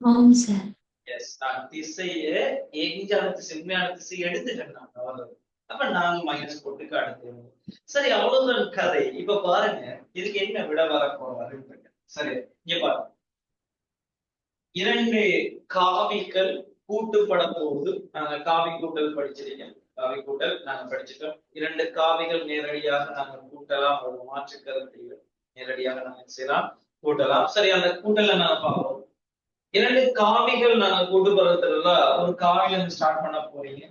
ஆம் சார் எஸ் நான் திசையை எஞ்சால திசை உண்மையான திசை எடுத்துட்டேன் நான் அவ்வளவு அப்ப நாங்க மைனஸ் போட்டு காட்டுறோம் சரி அவ்வளவுதான் கதை இப்ப பாருங்க இதுக்கு என்ன விட வர போறாரு சரி இங்க பாருங்க இரண்டு காவிகள் கூட்டுப்பட போகுது நாங்க காவி கூட்டல் படிச்சிருக்கோம் காவி கூட்டல் நாங்க படிச்சிட்டோம் இரண்டு காவிகள் நேரடியாக நாங்க கூட்டலாம் ஒரு மாற்று கருத்து நேரடியாக நாங்க செய்யலாம் கூட்டலாம் சரி அந்த கூட்டல நாங்க பார்ப்போம் இரண்டு காவிகள் நாங்க கூட்டு பருவத்துல ஒரு காவில இருந்து ஸ்டார்ட் பண்ண போறீங்க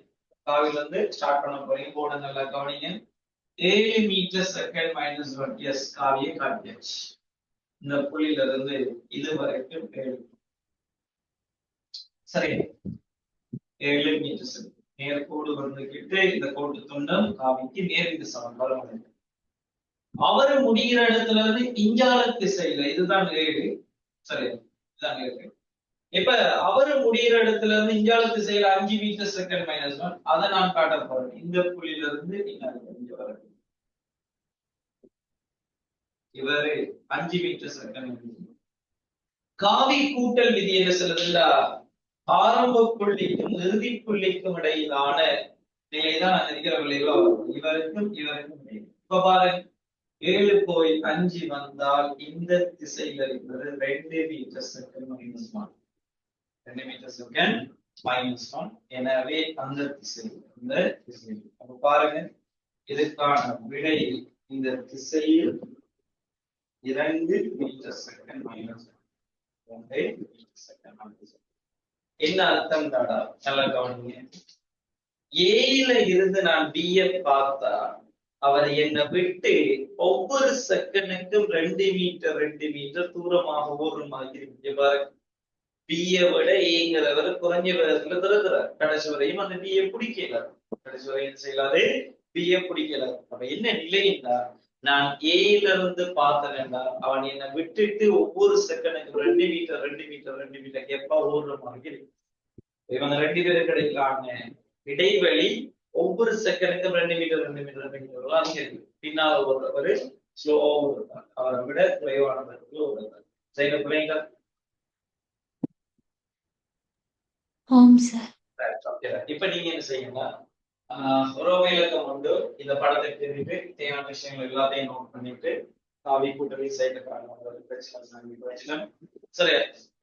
காவில இருந்து ஸ்டார்ட் பண்ண போறீங்க போர்டு நல்லா கவனிங்க 7 மீட்டர் செகண்ட் மைனஸ் 1 எஸ் காவியை காட்டியாச்சு இந்த புள்ளியில இருந்து இது வரைக்கும் 7 சரி 7 மீட்டர் செகண்ட் நேர்கோடு வந்துகிட்டு இந்த கோட்டு துண்டம் காவிக்கு நேர் இந்த சமன்பாடு வருது அவர் முடிகிற இடத்துல இருந்து இஞ்சால திசையில இதுதான் 7 சரி இதுதான் 7 இப்ப அவரு முடிகிற இடத்துல இருந்து இஞ்சால திசையில 5 மீட்டர் செகண்ட் மைனஸ் 1 அதை நான் காட்ட போறேன் இந்த புள்ளியில இருந்து இங்க வர இவரு 5 மீட்டர் செகண்ட் காவி கூட்டல் விதி என்ன சொல்லுதுண்டா ஆரம்ப புள்ளிக்கும் இறுதி புள்ளிக்கும் இடையிலான நிலைதான் அந்த இருக்கிற விளைவா வரும் இவருக்கும் இடையில இப்ப பாருங்க 7 போய் 5 வந்தால் இந்த திசையில இருக்கிறது 2 metre second minus 1 2 metre second minus 1 எனவே அந்த திசையில் அப்ப பாருங்க இதுக்கான விடை இந்த திசையில் 2 metre second minus 2 metre second minus என்ன அர்த்தம் தாடா? நல்லா கவனிங்க. ஏல இருந்து நான் பிய பார்த்தா அவர் என்னை விட்டு ஒவ்வொரு செகண்டுக்கும் 2 மீட்டர் தூரமாக ஓடுற மாதிரி இருக்கு பாருங்க. பிய விட ஏங்கிறவர் குறைஞ்ச வேகத்துல திறக்கிறார். கடைசி வரையும் அந்த பிய பிடிக்கல. கடைசி வரையும் என்ன செய்யலாது? பிய பிடிக்கல. அப்ப என்ன நிலைன்னா, நான் ஏல இருந்து பார்த்தேன்னா அவன் என்னை விட்டுட்டு ஒவ்வொரு செகண்டுக்கும் 2 மீட்டர் எப்ப ஓடுற மாதிரி இருக்கு. இவங்க 2 பேரும் கிடைக்கலான இடைவெளி ஒவ்வொரு செகண்டுக்கும் 2 மீட்டர் அதிகரிக்கும். பின்னால் ஒருவர் ஸ்லோவா ஓடுறார். அவரை விட குறைவான வேகத்துல ஓடுறார். செய்த பிள்ளைங்க. ஆம் சார். இப்ப நீங்க என்ன செய்யுங்க, உறவு இலக்கம் வந்து இந்த படத்தை தெரிவித்து தேவையான விஷயங்கள் எல்லாத்தையும் நோட் பண்ணிட்டு காவி கூட்டணி சைட்ல பிரச்சனை சரி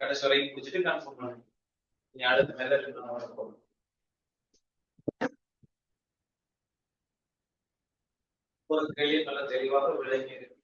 கடைசி வரைக்கும் முடிச்சுட்டு கன்ஃபார்ம் பண்ணுங்க. நீ அடுத்த மெத்தட் போகணும். ஒரு கேள்வி நல்ல தெளிவாக விளங்கி இருக்கு.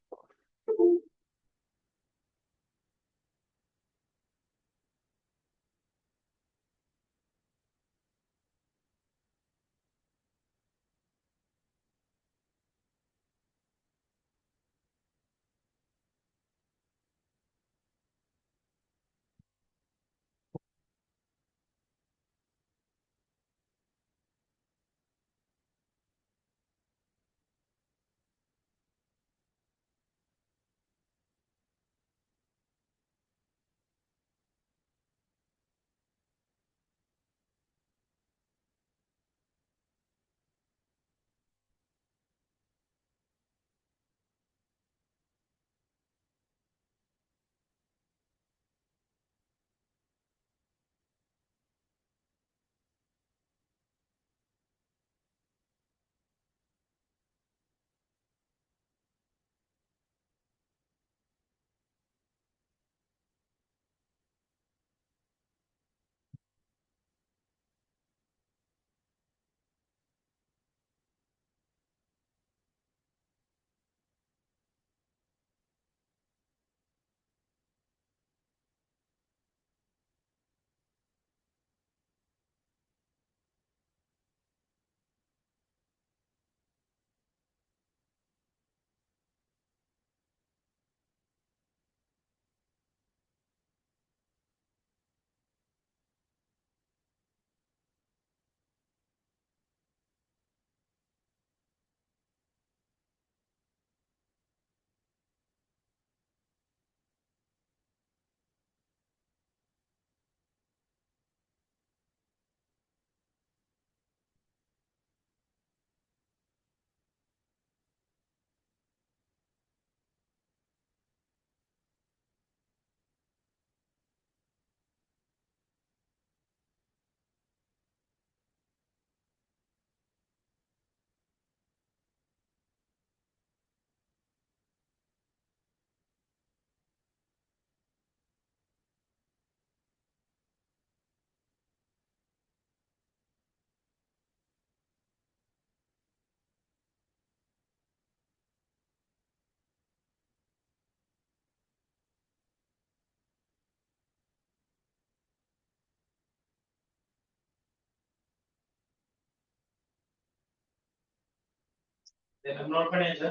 நோட் பண்ணியாச்சா?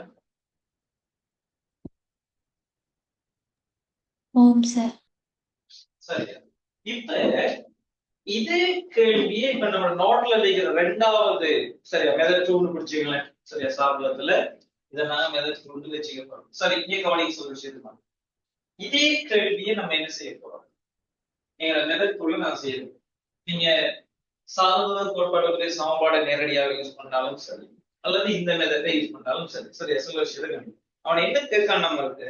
ஆம் சார். சரி. இப்ப இதே கேள்வியே இப்ப நம்ம நோட்ல வைக்கிற 2வது சரியா மெத்தட் 2 பிடிச்சிங்களேன். சரியா சார்புலத்துல இத நாங்க மெத்தட் 2 வச்சுக்க போறோம். சரி இங்க கவனிக்க சொல்ற விஷயம். இதே கேள்வியை நம்ம என்ன செய்ய போறோம்? எங்க மெத்தட் 2 நான் செய்யறோம். நீங்க சார்புல கோட்பாடு சமன்பாடை நேரடியாக யூஸ் பண்ணாலும் சரி அல்லது இந்த மெத்தடை யூஸ் பண்ணாலும் சரி. சரியா சொல்ல விஷயம். அவன் என்ன கேட்கான் நம்மளுக்கு?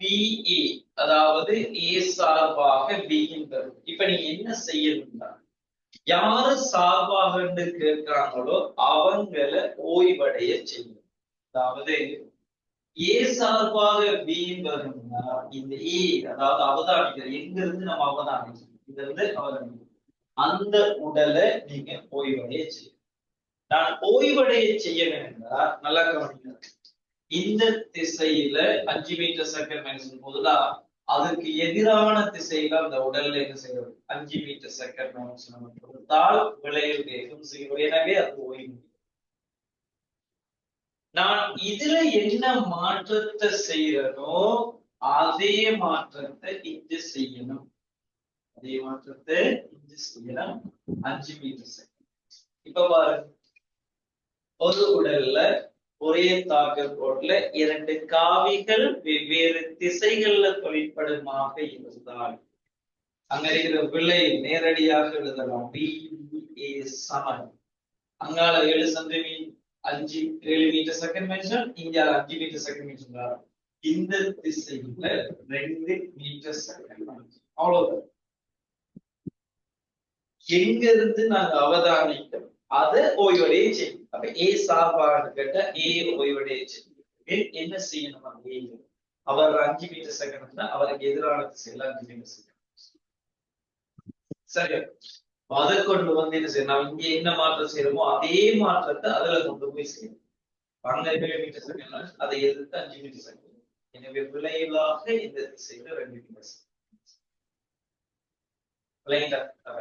BE அதாவது A சார்பாக B தரும். இப்ப நீங்க என்ன செய்யணும்னா, யாரு சார்பாக கேட்கிறாங்களோ அவங்கள ஓய்வடைய செய்யும். அதாவது A சார்பாக B வரும்னா இந்த A அதாவது அவதானிகள் எங்க இருந்து நம்ம அவதானிக்கணும், இதுல இருந்து அவதானிக்கணும். அந்த உடலை நீங்க ஓய்வடைய செய்யும். நான் ஓய்வடைய செய்ய வேண்டாம். நல்லா கவனிங்க. இந்த திசையில 5 மீட்டர் செகண்ட் மைனஸ் போதுடா அதுக்கு எதிரான திசையில அந்த உடல்ல என்ன செய்யறது 5 மீட்டர் செகண்ட் மைனஸ் கொடுத்தால் விளைவு வேகம் 0. எனவே அது ஓய்வு. நான் இதுல என்ன மாற்றத்தை செய்யறனோ அதே மாற்றத்தை இங்கு செய்யணும். அதே மாற்றத்தை இங்கு செய்யணும். 5 மீட்டர் செகண்ட். இப்ப பாருங்க, ஒரு உடல்ல ஒரே தாக்கல் கோட்ல 2 காவிகள் வெவ்வேறு திசைகள்ல தொழிற்படுமாக இருந்தால் அங்க இருக்கிற விலை நேரடியாக எழுதலாம். BA சமன் அங்கால 7 சென்டிமீட்டர் 7 மீட்டர் செகண்ட் மென்ஷன், இங்க 5 மீட்டர் செகண்ட் மென்ஷன். இந்த திசையில 2 மீட்டர் செகண்ட் அவ்வளவுதான். எங்க இருந்து நாங்க அவதானிக்கிறோம் அதை ஓய்வடைய செய்யும். அப்ப ஏ சார்பாக கேட்ட ஏ ஓய்வடைய செய்யும். என்ன செய்யணும்? அவர் 5 மீட்டர் செகண்ட் அவருக்கு எதிரான திசையில 5 மீட்டர் செகண்ட். சரியா? அதை கொண்டு வந்து என்ன செய்யணும்? இங்க என்ன மாற்றம் செய்யணுமோ அதே மாற்றத்தை அதுல கொண்டு போய் செய்யணும். 12 மீட்டர் செகண்ட் அதை எதிர்த்து 5 மீட்டர் செகண்ட். எனவே விளைவாக இந்த திசையில 2 மீட்டர் செகண்ட்.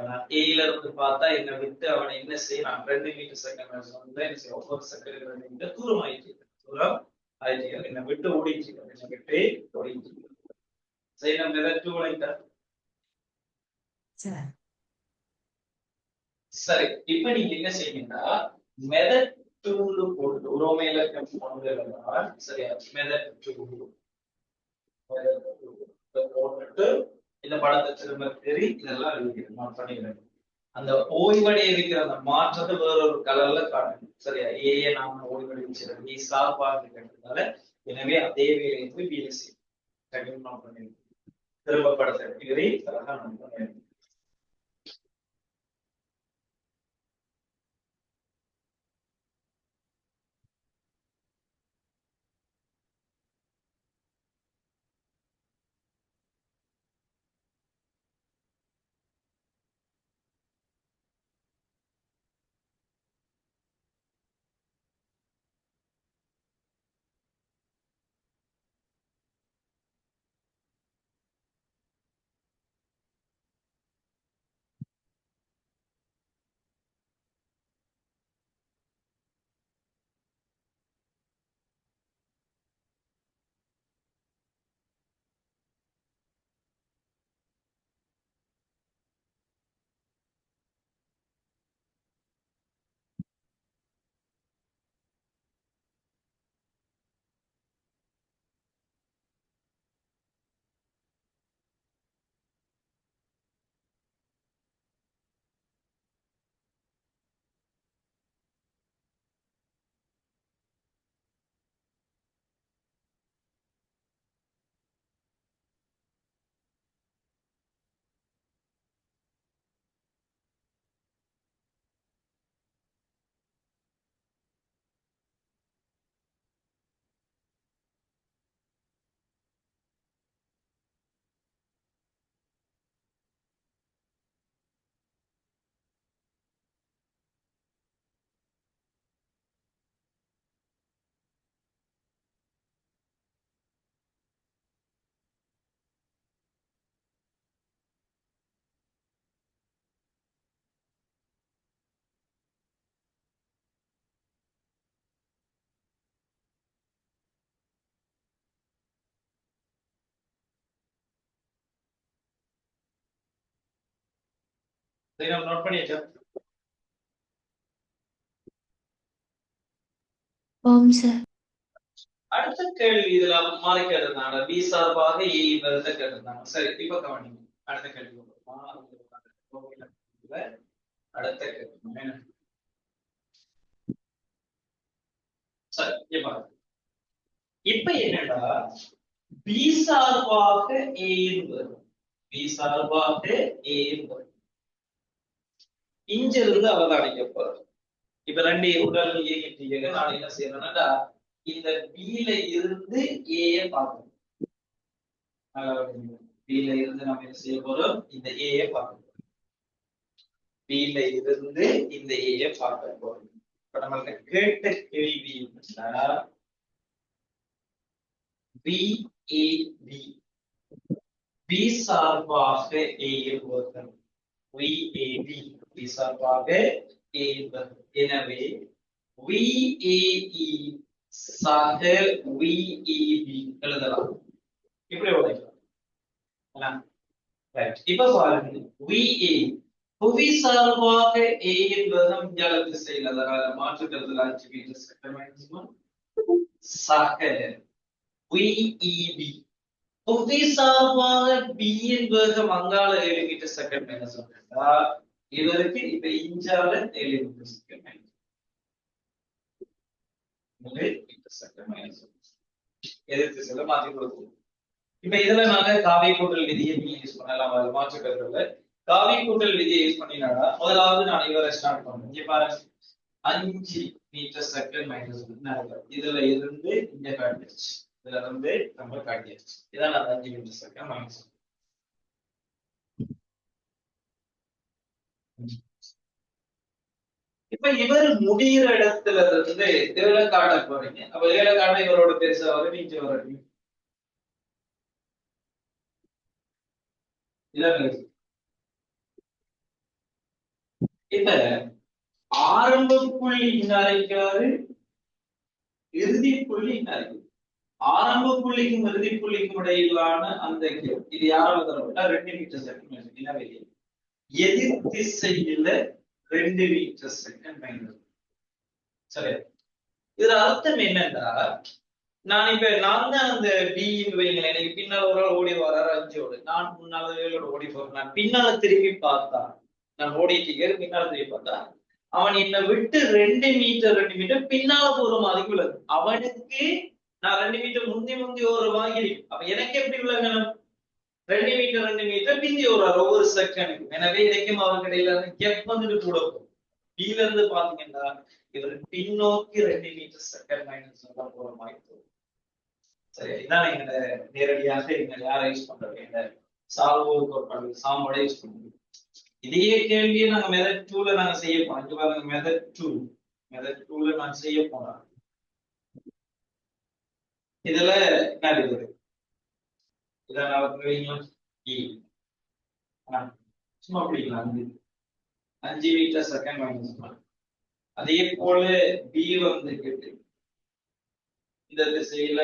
நான் ஏல இருந்து பார்த்தா என்ன விட்டு அவனை என்ன செய்யறான்? 2 மீட்டர் செகண்ட் ஒவ்வொரு செகண்ட் 2 மீட்டர் தூரம் ஆயிடுச்சு. தூரம் ஆயிடுச்சு. என்ன விட்டு ஓடிச்சு. என்ன விட்டு ஓடிச்சு. சரி, நம்ம எதாச்சும் விளையாட்டா சரி. இப்ப நீங்க என்ன செய்யணும்னா மெதட் டூல் போட்டு உரோமையில கொண்டு சரியா? மெதட் டூல் போட்டுட்டு இந்த படத்தை திரும்ப தெரி இதெல்லாம் எழுதிக்கிறோம் பண்ணிக்கிறேன். அந்த ஓய்வடைய இருக்கிற அந்த மாற்றத்தை வேறொரு கலர்ல காட்டணும். சரியா? ஏ நாம ஓய்வடைய நீ சார்பாக இருக்கிறதுனால எனவே அதே வேலையை போய் வேலை செய்யும். பண்ணிருக்கோம். திரும்ப படத்தை தெரி இதெல்லாம் நம்ம பண்ணிருக்கோம். சரி, நம்ம நோட் பண்ணியாச்சா? ஓம் சார். அடுத்த கேள்வி இதுல மாறி கேட்டிருந்தாங்க. பி சார்பாக ஏ வருத கேட்டிருந்தாங்க. சரி, இப்ப கவனிங்க. அடுத்த கேள்வி அடுத்த கேள்வி சரி, இப்ப என்னடா பி சார்பாக ஏ வரும். பி சார்பாக ஏ வரும். இங்கிருந்து அவதானிக்க போறோம். இப்ப 2 உடல் இயங்கிட்டு நான் என்ன செய்யறேன்னா இந்த பில இருந்து ஏ பார்க்கணும். பில இருந்து நம்ம என்ன செய்ய போறோம்? இந்த ஏ பார்க்கணும். பில இருந்து இந்த ஏ பார்க்க போறோம். இப்ப நம்மளுக்கு கேட்ட கேள்வி என்னன்னா VAB B சார்பாக A இல் வகுத்தல் VAB B சார்பாக A இல் வகுத்தல். எனவே VAE சக VEB எழுதலாம். இப்படி உடைக்கலாம். ரைட். இப்ப பாருங்க VA புவி சார்பாக A என்பது விஞ்ஞான திசையில் அதனால மாற்றுக்கிறதுல 5 மீட்டர் செகண்ட் மேக்ஸிமம் சக VEB புவி சார்பாக B என்பது மங்காள 7 மீட்டர் செகண்ட் மைனஸ் இவருக்கு இப்ப இஞ்சால 7 மீட்டர் செகண்ட் மைனஸ் எதிர்த்து செல்ல மாற்றி கொடுக்கும். இப்ப இதுல நாங்க காவி கூட்டல் விதியை யூஸ் பண்ணலாம். அது மாற்றுக்கிறதுல காவி கூட்டல் விதியை யூஸ் பண்ணினாடா முதலாவது நான் இவரை ஸ்டார்ட் பண்ணுவேன். இங்க பாருங்க 5 மீட்டர் செகண்ட் மைனஸ் இதுல இருந்து இங்க காட்டியாச்சு. இதுல இருந்து நம்ம காட்டியாச்சு. இதான் நான் 5 மீட்டர் செகண்ட் மைனஸ். இப்ப இவர் முடிகிற இடத்துல இருந்து இதுல காட்ட போறீங்க. அப்ப இதுல காட்ட இவரோட பெருசா வரும், நீங்க வரீங்க. இப்ப ஆரம்ப புள்ளி இன்னாரிக்காரு, இறுதி புள்ளி இன்னாருக்கு. ஆரம்ப புள்ளிக்கும் இறுதி புள்ளிக்கும் இடையிலான அந்த இது யாரால தரப்பட்டா 2 மீட்டர் செகண்ட். எனவே எதிர் திசையில 2 மீட்டர் செகண்ட் மைனஸ். சரி, இதுல அர்த்தம் என்னன்னா நான் தான் அந்த B வைங்களேன், எனக்கு பின்னால ஒரு ஓடி வராரு 5ஓடு, நான் முன்னால 7ஓட ஓடி போறேன். நான் பின்னால திரும்பி பார்த்தா, நான் ஓடிட்டு பின்னால திரும்பி பார்த்தா அவன் என்னை விட்டு 2 மீட்டர் பின்னால போற மாதிரி உள்ளது. அவனுக்கு நான் 2 மீட்டர் முந்தி ஒரு வாங்கி. அப்ப எனக்கு எப்படி விளங்கணும்? 2 மீட்டர் பிந்தி ஒரு ஒவ்வொரு செகண்ட். எனவே இதைக்கும் அவருக்கு இடையில கேப் வந்துட்டு கூட போகும். B ல இருந்து பாத்தீங்கன்னா இவர் பின்னோக்கி 2 மீட்டர் செகண்ட் மைனஸ் போற மாதிரி போகும். சரி, இதான் எங்க நேரடியாக எங்க யாரை யூஸ் பண்றது, இந்த சால்வோ கோட்பாடு சாமோட யூஸ் பண்றது. இதே கேள்வியை நாங்க மெத்தட் 2ல நாங்க செய்ய போனோம். இங்க பாருங்க மெத்தட் 2ல நாங்க செய்ய போனோம். இதுல என்ன இருக்குது? இதான் சும்மா பிடிக்கலாம். 5 மீட்டர் செகண்ட் மைனஸ். அதே போல B வந்து இந்த திசையில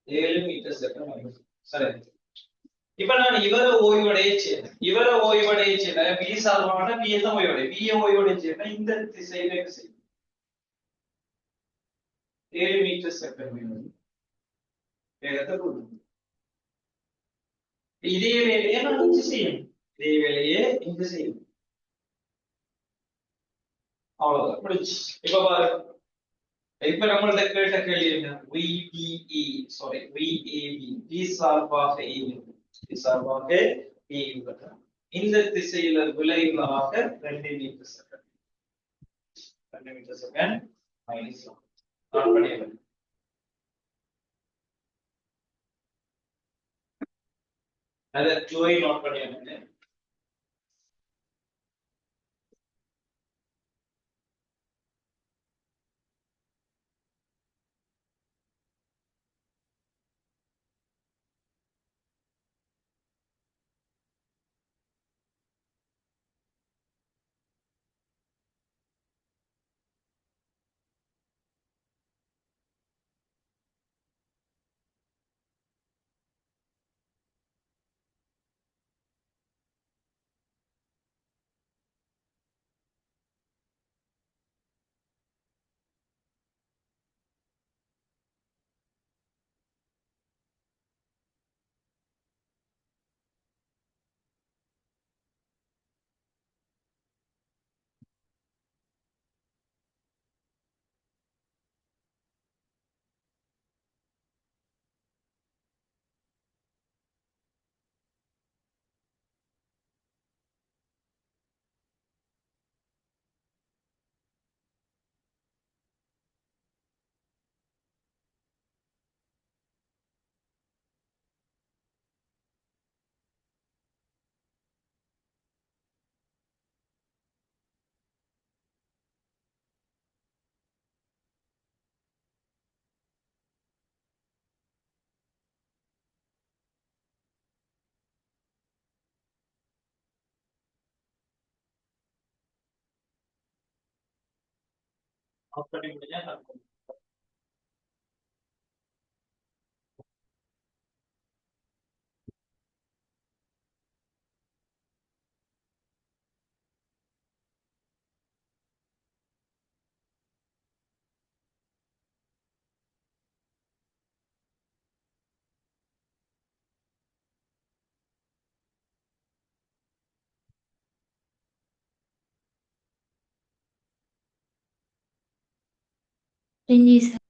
7 மீட்டர் செகண்ட் மைனஸ். சரி, இப்ப நான் இவரை ஓய்வடைய செய்யறேன். B சார்பான B தான் ஓய்வடை. B ஓய்வடைய செய்யறேன். இந்த திசையில 7 மீட்டர் செகண்ட் மைனஸ் வேகத்தை கொடுக்கும். இதே வேலையை நான் இங்கு செய்யணும். அவ்வளவுதான் முடிச்சு. இப்ப பாரு, இப்ப நம்மள்ட்ட கேட்ட கேள்வி என்ன? VBE சாரி VAB B சார்பாக E இந்த திசையில விளைவாக 2 மீட்டர் செகண்ட் மைனஸ் நோட் பண்ணிடுங்க. அத 2 நோட் பண்ணிடுங்க. ஆஃப் பண்ணி முடிஞ்சா நடக்கும். ரெஞ்சி சார்.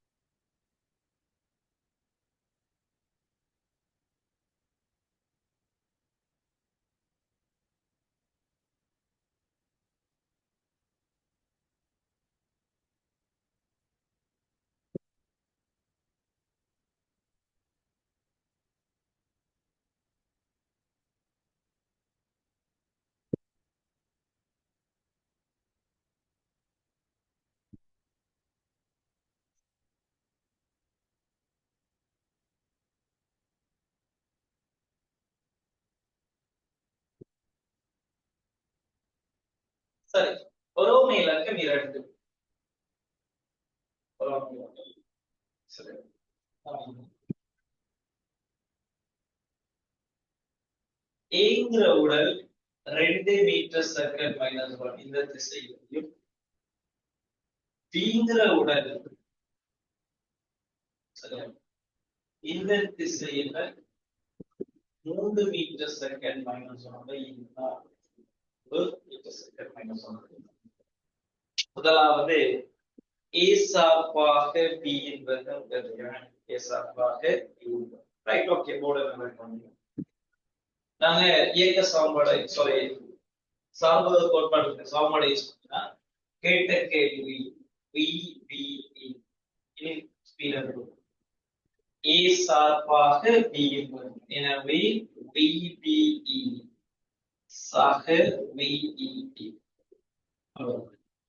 சரி, ஒரோமை இலக்கம் 2. ஒரோமை இலக்கம். சரி. ஏங்கிற உடல் 2 மீட்டர் செகண்ட் -1 இந்த திசையிலையும், பிங்கிற உடல் இந்த திசையில 3 மீட்டர் செகண்ட் -1 மீட்டர் செகண்ட் -1. முதலாவது a சார்பாக b என்பது a சார்பாக b. Right, okay, board number பண்ணுங்க. நாங்க இயக்க சமன்பாடு சார்பு கோட்பாடு சமன்பாடு யூஸ் பண்ணா கேட்ட கேள்வி VBE a சார்பாக b என்பது, எனவே VBE சாக VEE. அவ்வளவு.